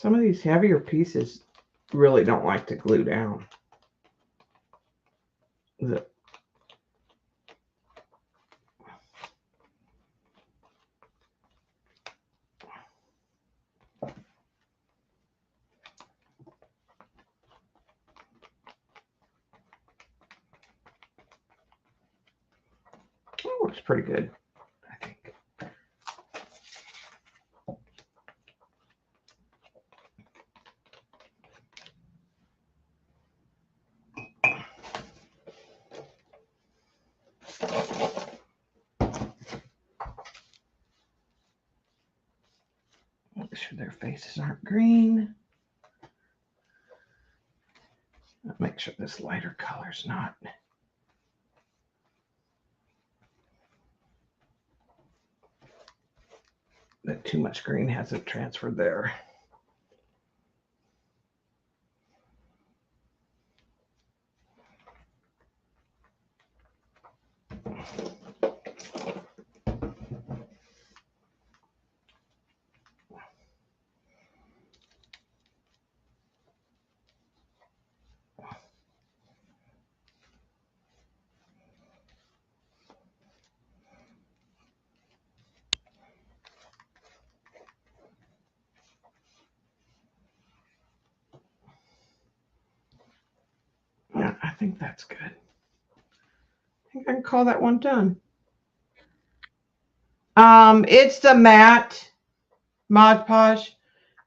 Some of these heavier pieces really don't like to glue down. Oh, looks pretty good, I think. Make sure their faces aren't green. Make sure this lighter color's not. That too much green hasn't transferred there. Yeah, I think that's good. I think I can call that one done. It's the matte Mod Podge.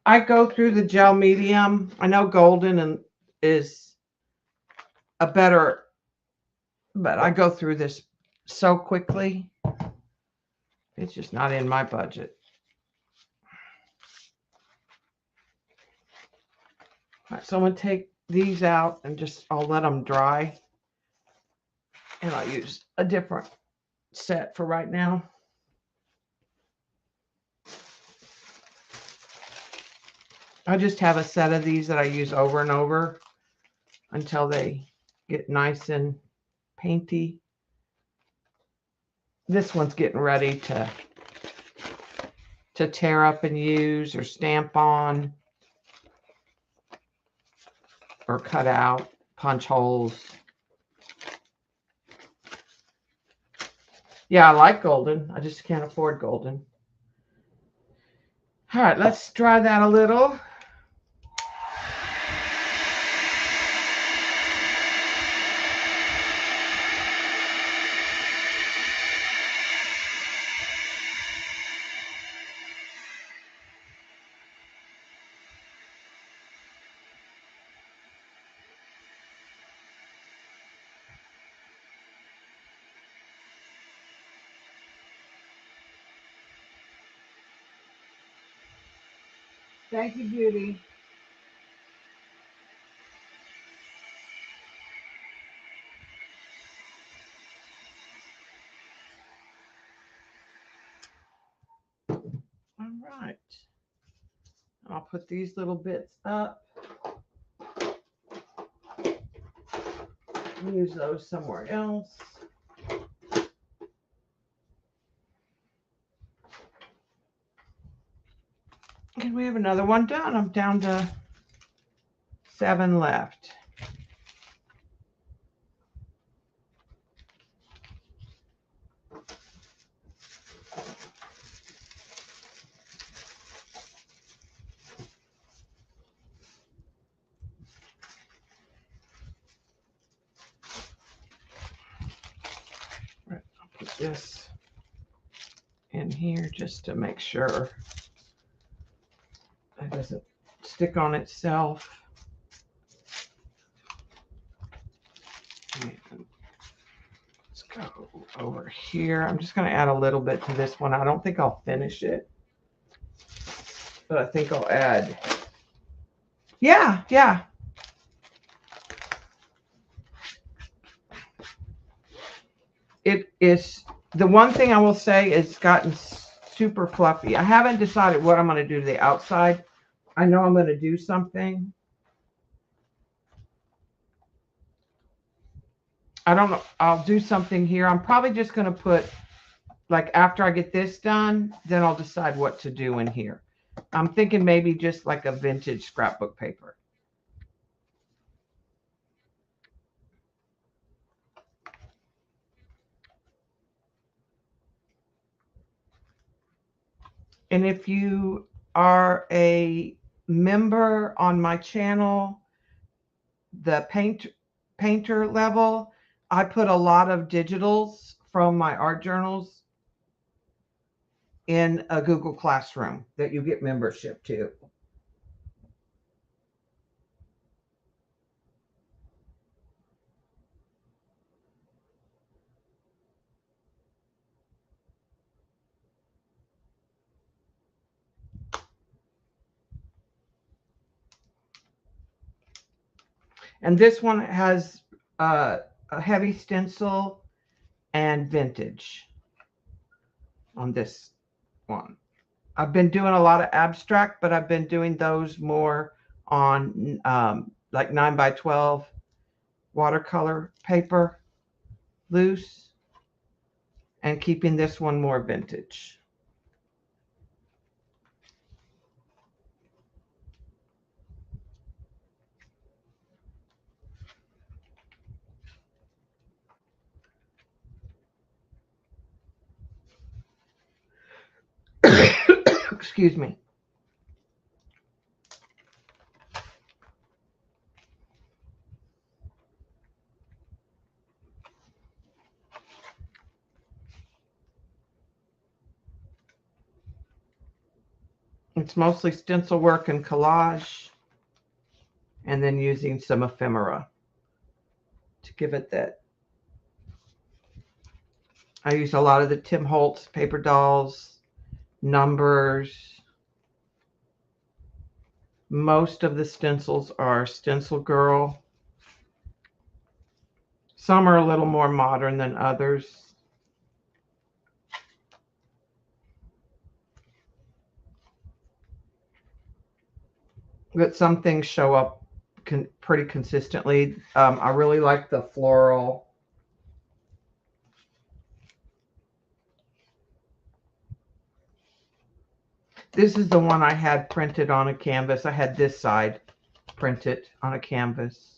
I go through the gel medium. I know golden is a better, but I go through this so quickly. It's just not in my budget. All right, so I'm going to take these out and I'll let them dry. And I'll use a different set for right now. I just have a set of these that I use over and over until they get nice and painty. This one's getting ready to tear up and use or stamp on or cut out, punch holes. Yeah, I like golden. I just can't afford golden. All right, let's dry that a little. Thank you, Beauty. All right. I'll put these little bits up. Use those somewhere else. And we have another one done. I'm down to 7 left. Right, I'll put this in here just to make sure it doesn't stick on itself. And let's go over here. I'm just going to add a little bit to this one. I don't think I'll finish it, but I think I'll add. Yeah. It is, the one thing I will say, it's gotten super fluffy. I haven't decided what I'm going to do to the outside. I know I'm going to do something. I don't know. I'll do something here. I'm probably just going to put, like, after I get this done, then I'll decide what to do in here. I'm thinking maybe just like a vintage scrapbook paper. And if you are a member on my channel, the painter level, I put a lot of digitals from my art journals in a Google Classroom that you get membership to. And this one has a heavy stencil and vintage on this one. I've been doing a lot of abstract, but I've been doing those more on like 9x12 watercolor paper, loose, and keeping this one more vintage. Excuse me. It's mostly stencil work and collage, and then using some ephemera to give it that. I use a lot of the Tim Holtz paper dolls, numbers. Most of the stencils are Stencil Girl. Some are a little more modern than others. But some things show up pretty consistently. I really like the floral. This is the one I had printed on a canvas. I had this side printed on a canvas.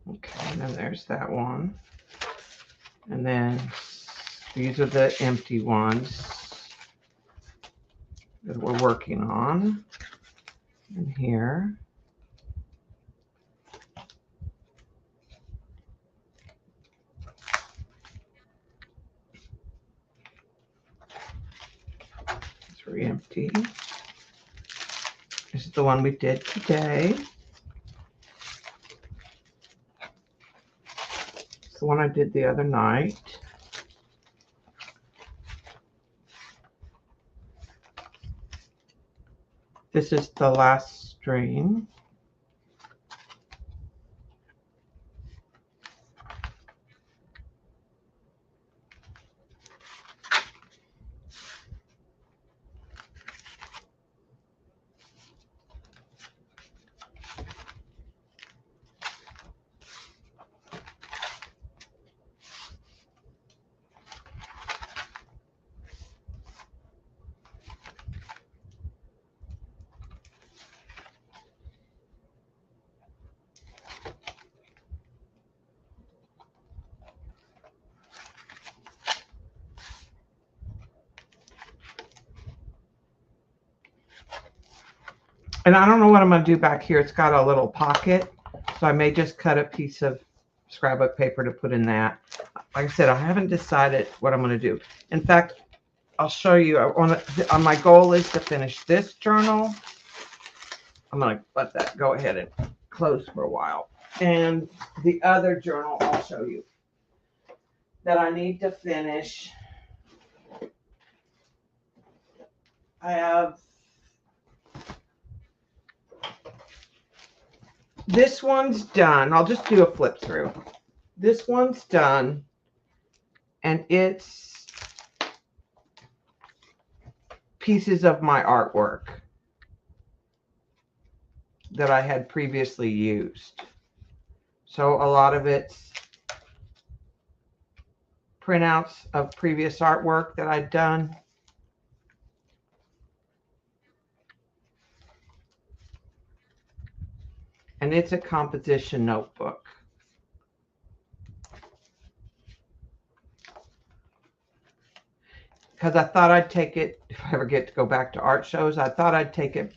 Okay, and then there's that one. And then these are the empty ones that we're working on in here. Three empty. This is the one we did today. It's the one I did the other night. This is the last string. And I don't know what I'm going to do back here. It's got a little pocket, so I may just cut a piece of scrapbook paper to put in that. Like I said, I haven't decided what I'm going to do. In fact, I'll show you. My goal is to finish this journal. I'm going to let that go ahead and close for a while. And the other journal I'll show you that I need to finish. I have This one's done. I'll just do a flip through. This one's done, and it's pieces of my artwork that I had previously used. So a lot of it's printouts of previous artwork that I'd done. And it's a composition notebook. Because I thought I'd take it, if I ever get to go back to art shows, I thought I'd take it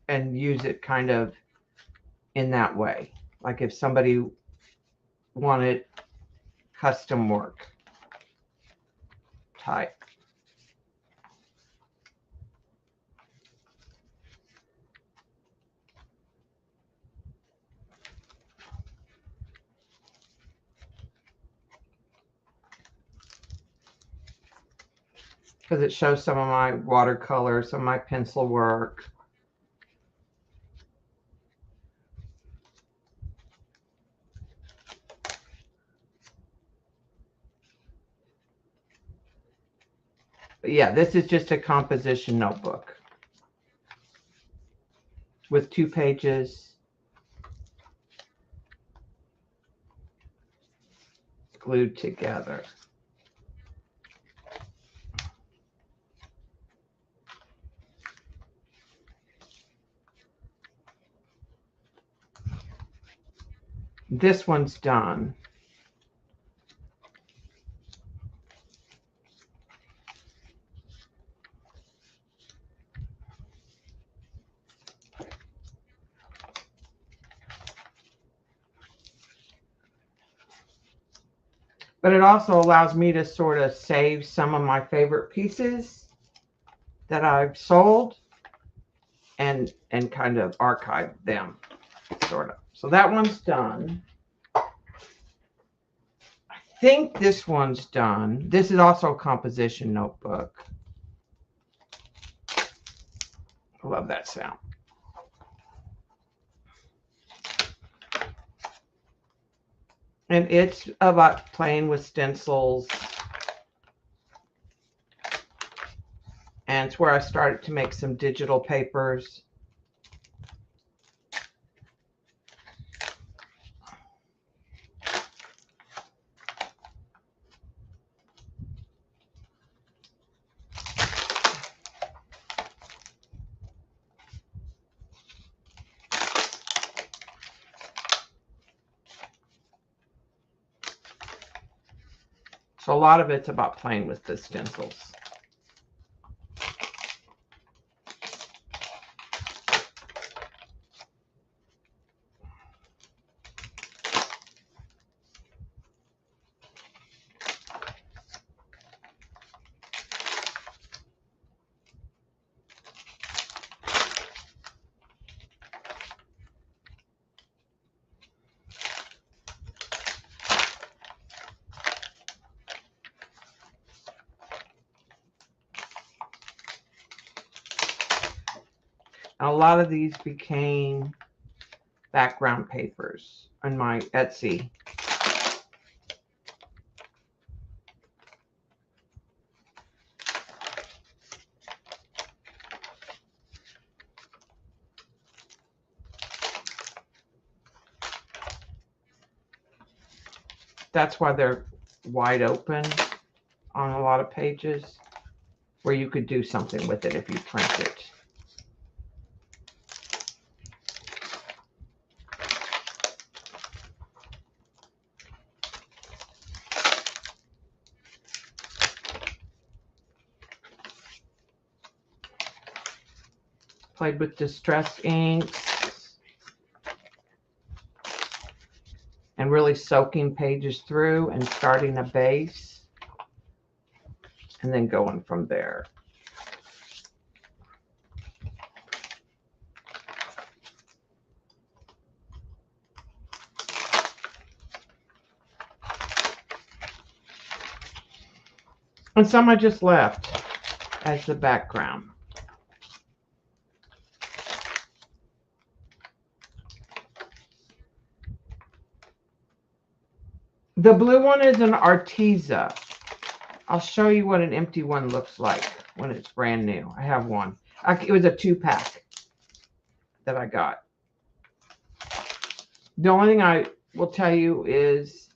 and use it kind of in that way. Like if somebody wanted custom work type. Because it shows some of my watercolor, some of my pencil work. But yeah, this is just a composition notebook with 2 pages glued together. This one's done. But it also allows me to sort of save some of my favorite pieces that I've sold and kind of archive them, sort of. So that one's done. I think this one's done. This is also a composition notebook. I love that sound. And it's about playing with stencils. And it's where I started to make some digital papers. So a lot of it's about playing with the stencils. And a lot of these became background papers on my Etsy. That's why they're wide open on a lot of pages, where you could do something with it if you print it. Played with distress inks and really soaking pages through and starting a base and then going from there. And some I just left as the background. The blue one is an Arteza. I'll show you what an empty one looks like when it's brand new. I have one. It was a 2-pack that I got. The only thing I will tell you is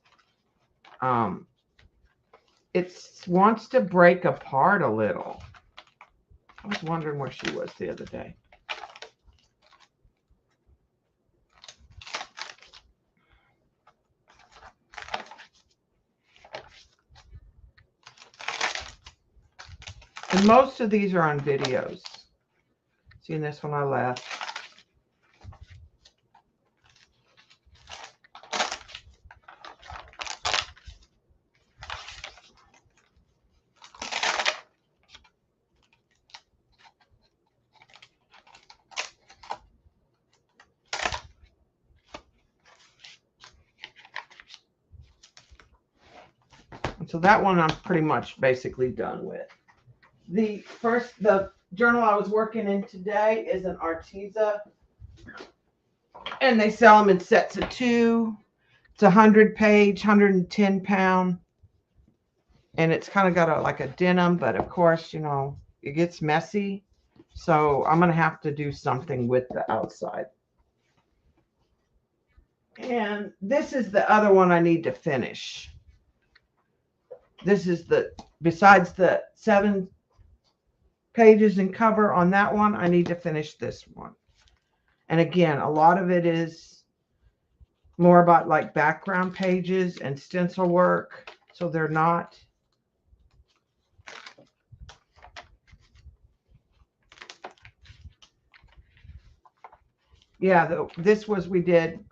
it wants to break apart a little. I was wondering where she was the other day. And most of these are on videos. Seeing this one I left. So that one I'm pretty much basically done with. The journal I was working in today is an Arteza. And they sell them in sets of 2. It's 100-page, 110-pound. And it's kind of got like a denim, but of course, you know, it gets messy. So I'm going to have to do something with the outside. And this is the other one I need to finish. This is besides the 7 pages and cover on that one, I need to finish this one. And again, a lot of it is more about like background pages and stencil work. So they're not. Yeah, this was, we did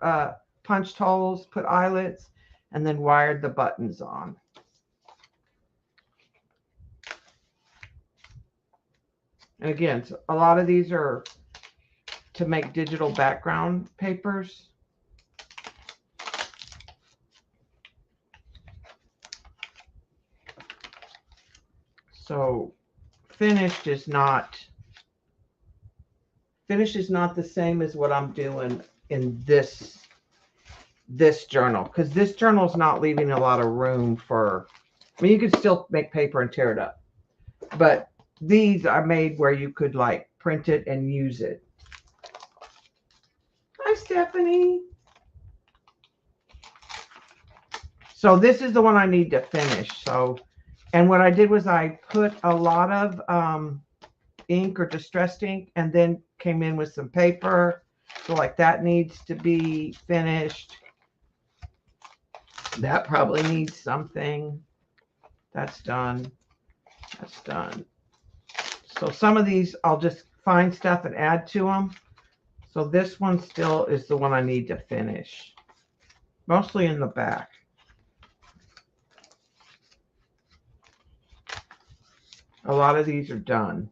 punched holes, put eyelets, and then wired the buttons on. And again, so a lot of these are to make digital background papers. So finished is not the same as what I'm doing in this journal, because this journal is not leaving a lot of room for, I mean, you could still make paper and tear it up, but these are made where you could like print it and use it. Hi, Stephanie. So this is the one I need to finish. So, and what I did was I put a lot of ink or distressed ink and then came in with some paper. So like that needs to be finished. That probably needs something. That's done. That's done. So some of these I'll just find stuff and add to them. So this one still is the one I need to finish. Mostly in the back. A lot of these are done.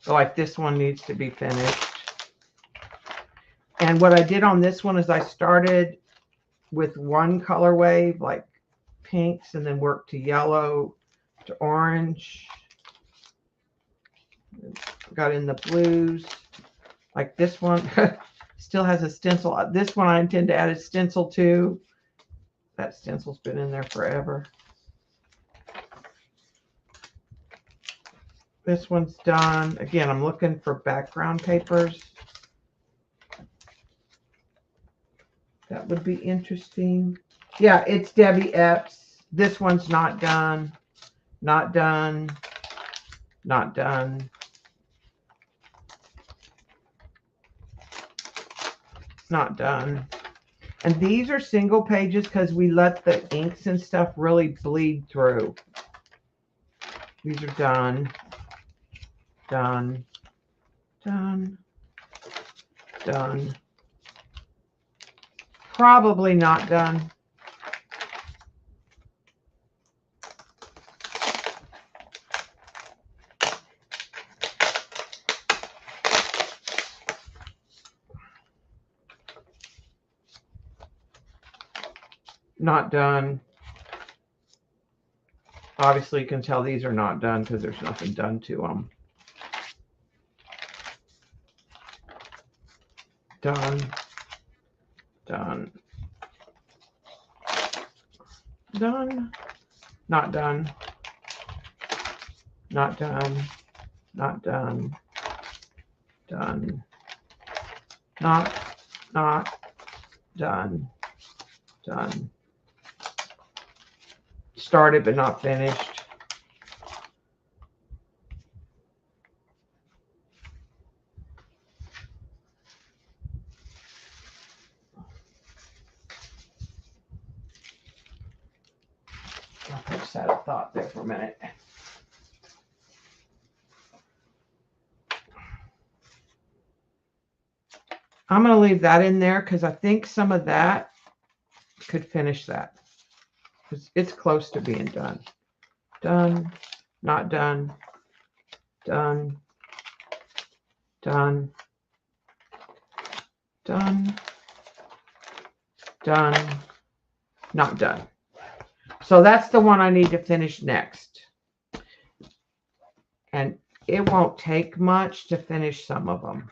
So like this one needs to be finished. And what I did on this one is I started with one colorway, like pinks, and then worked to yellow, to orange. Got in the blues. Like this one still has a stencil. This one I intend to add a stencil to. That stencil's been in there forever. This one's done. Again, I'm looking for background papers. That would be interesting. Yeah, it's Debbie Epps. This one's not done. Not done. Not done. Not done. And these are single pages because we let the inks and stuff really bleed through. These are done. Done. Done. Done. Probably not done. Not done. Obviously, you can tell these are not done because there's nothing done to them. Done. Done. Done. Not done. Not done. Not done. Done. Not done. Done. Started but not finished. I just had a thought there for a minute. I'm going to leave that in there because I think some of that could finish that. It's close to being done. Done, not done, done, done, done, done, not done. So that's the one I need to finish next. And it won't take much to finish some of them.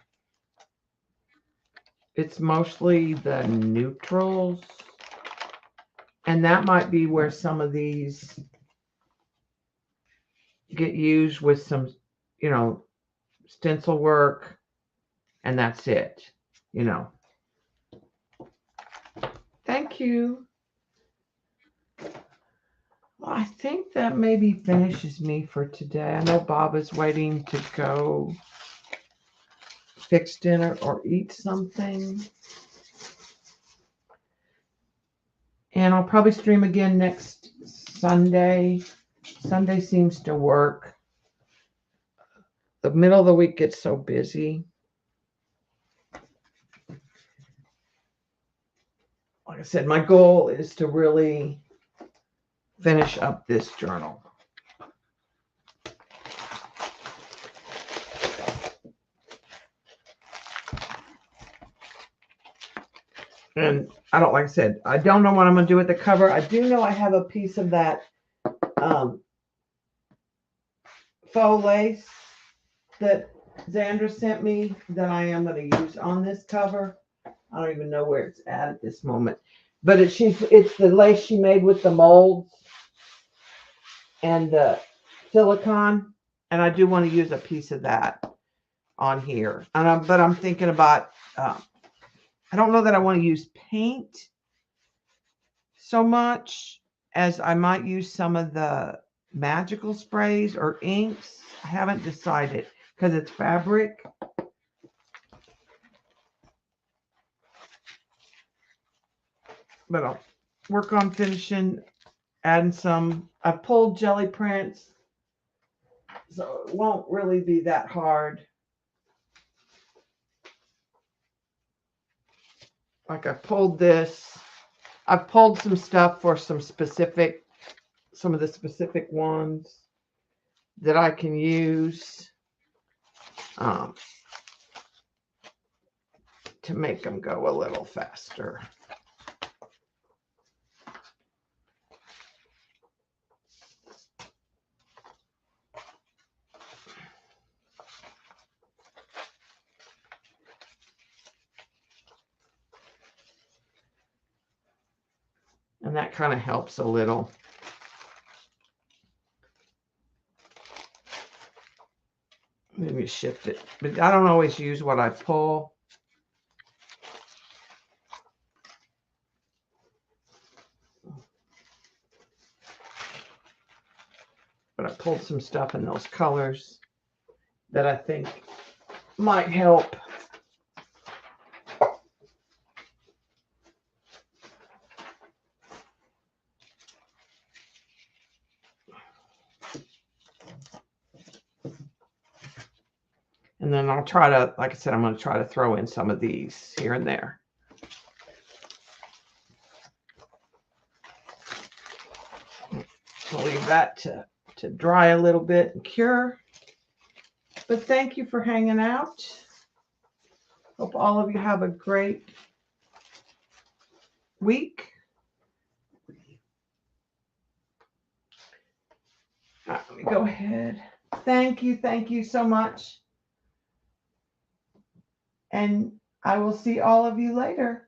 It's mostly the neutrals. And that might be where some of these get used with some, you know, stencil work. And that's it, you know. Thank you. Well, I think that maybe finishes me for today. I know Bob is waiting to go fix dinner or eat something. And I'll probably stream again next Sunday. Sunday seems to work. The middle of the week gets so busy. Like I said, my goal is to really finish up this journal. And I don't, like I said, I don't know what I'm going to do with the cover. I do know I have a piece of that faux lace that Xandra sent me that I am going to use on this cover. I don't even know where it's at this moment. But it's the lace she made with the molds and the silicone. And I do want to use a piece of that on here. But I'm thinking about, I don't know that I want to use paint so much as I might use some of the magical sprays or inks. I haven't decided because it's fabric. But I'll work on finishing, adding some. I've pulled jelly prints, so it won't really be that hard. Like I pulled this. I've pulled some stuff for some of the specific ones that I can use to make them go a little faster. And that kind of helps a little. Let me shift it. But I don't always use what I pull. But I pulled some stuff in those colors that I think might help. And then I'll try to, like I said, I'm going to try to throw in some of these here and there. I'll leave that to dry a little bit and cure. But thank you for hanging out. Hope all of you have a great week. All right, let me go ahead. Thank you so much. And I will see all of you later.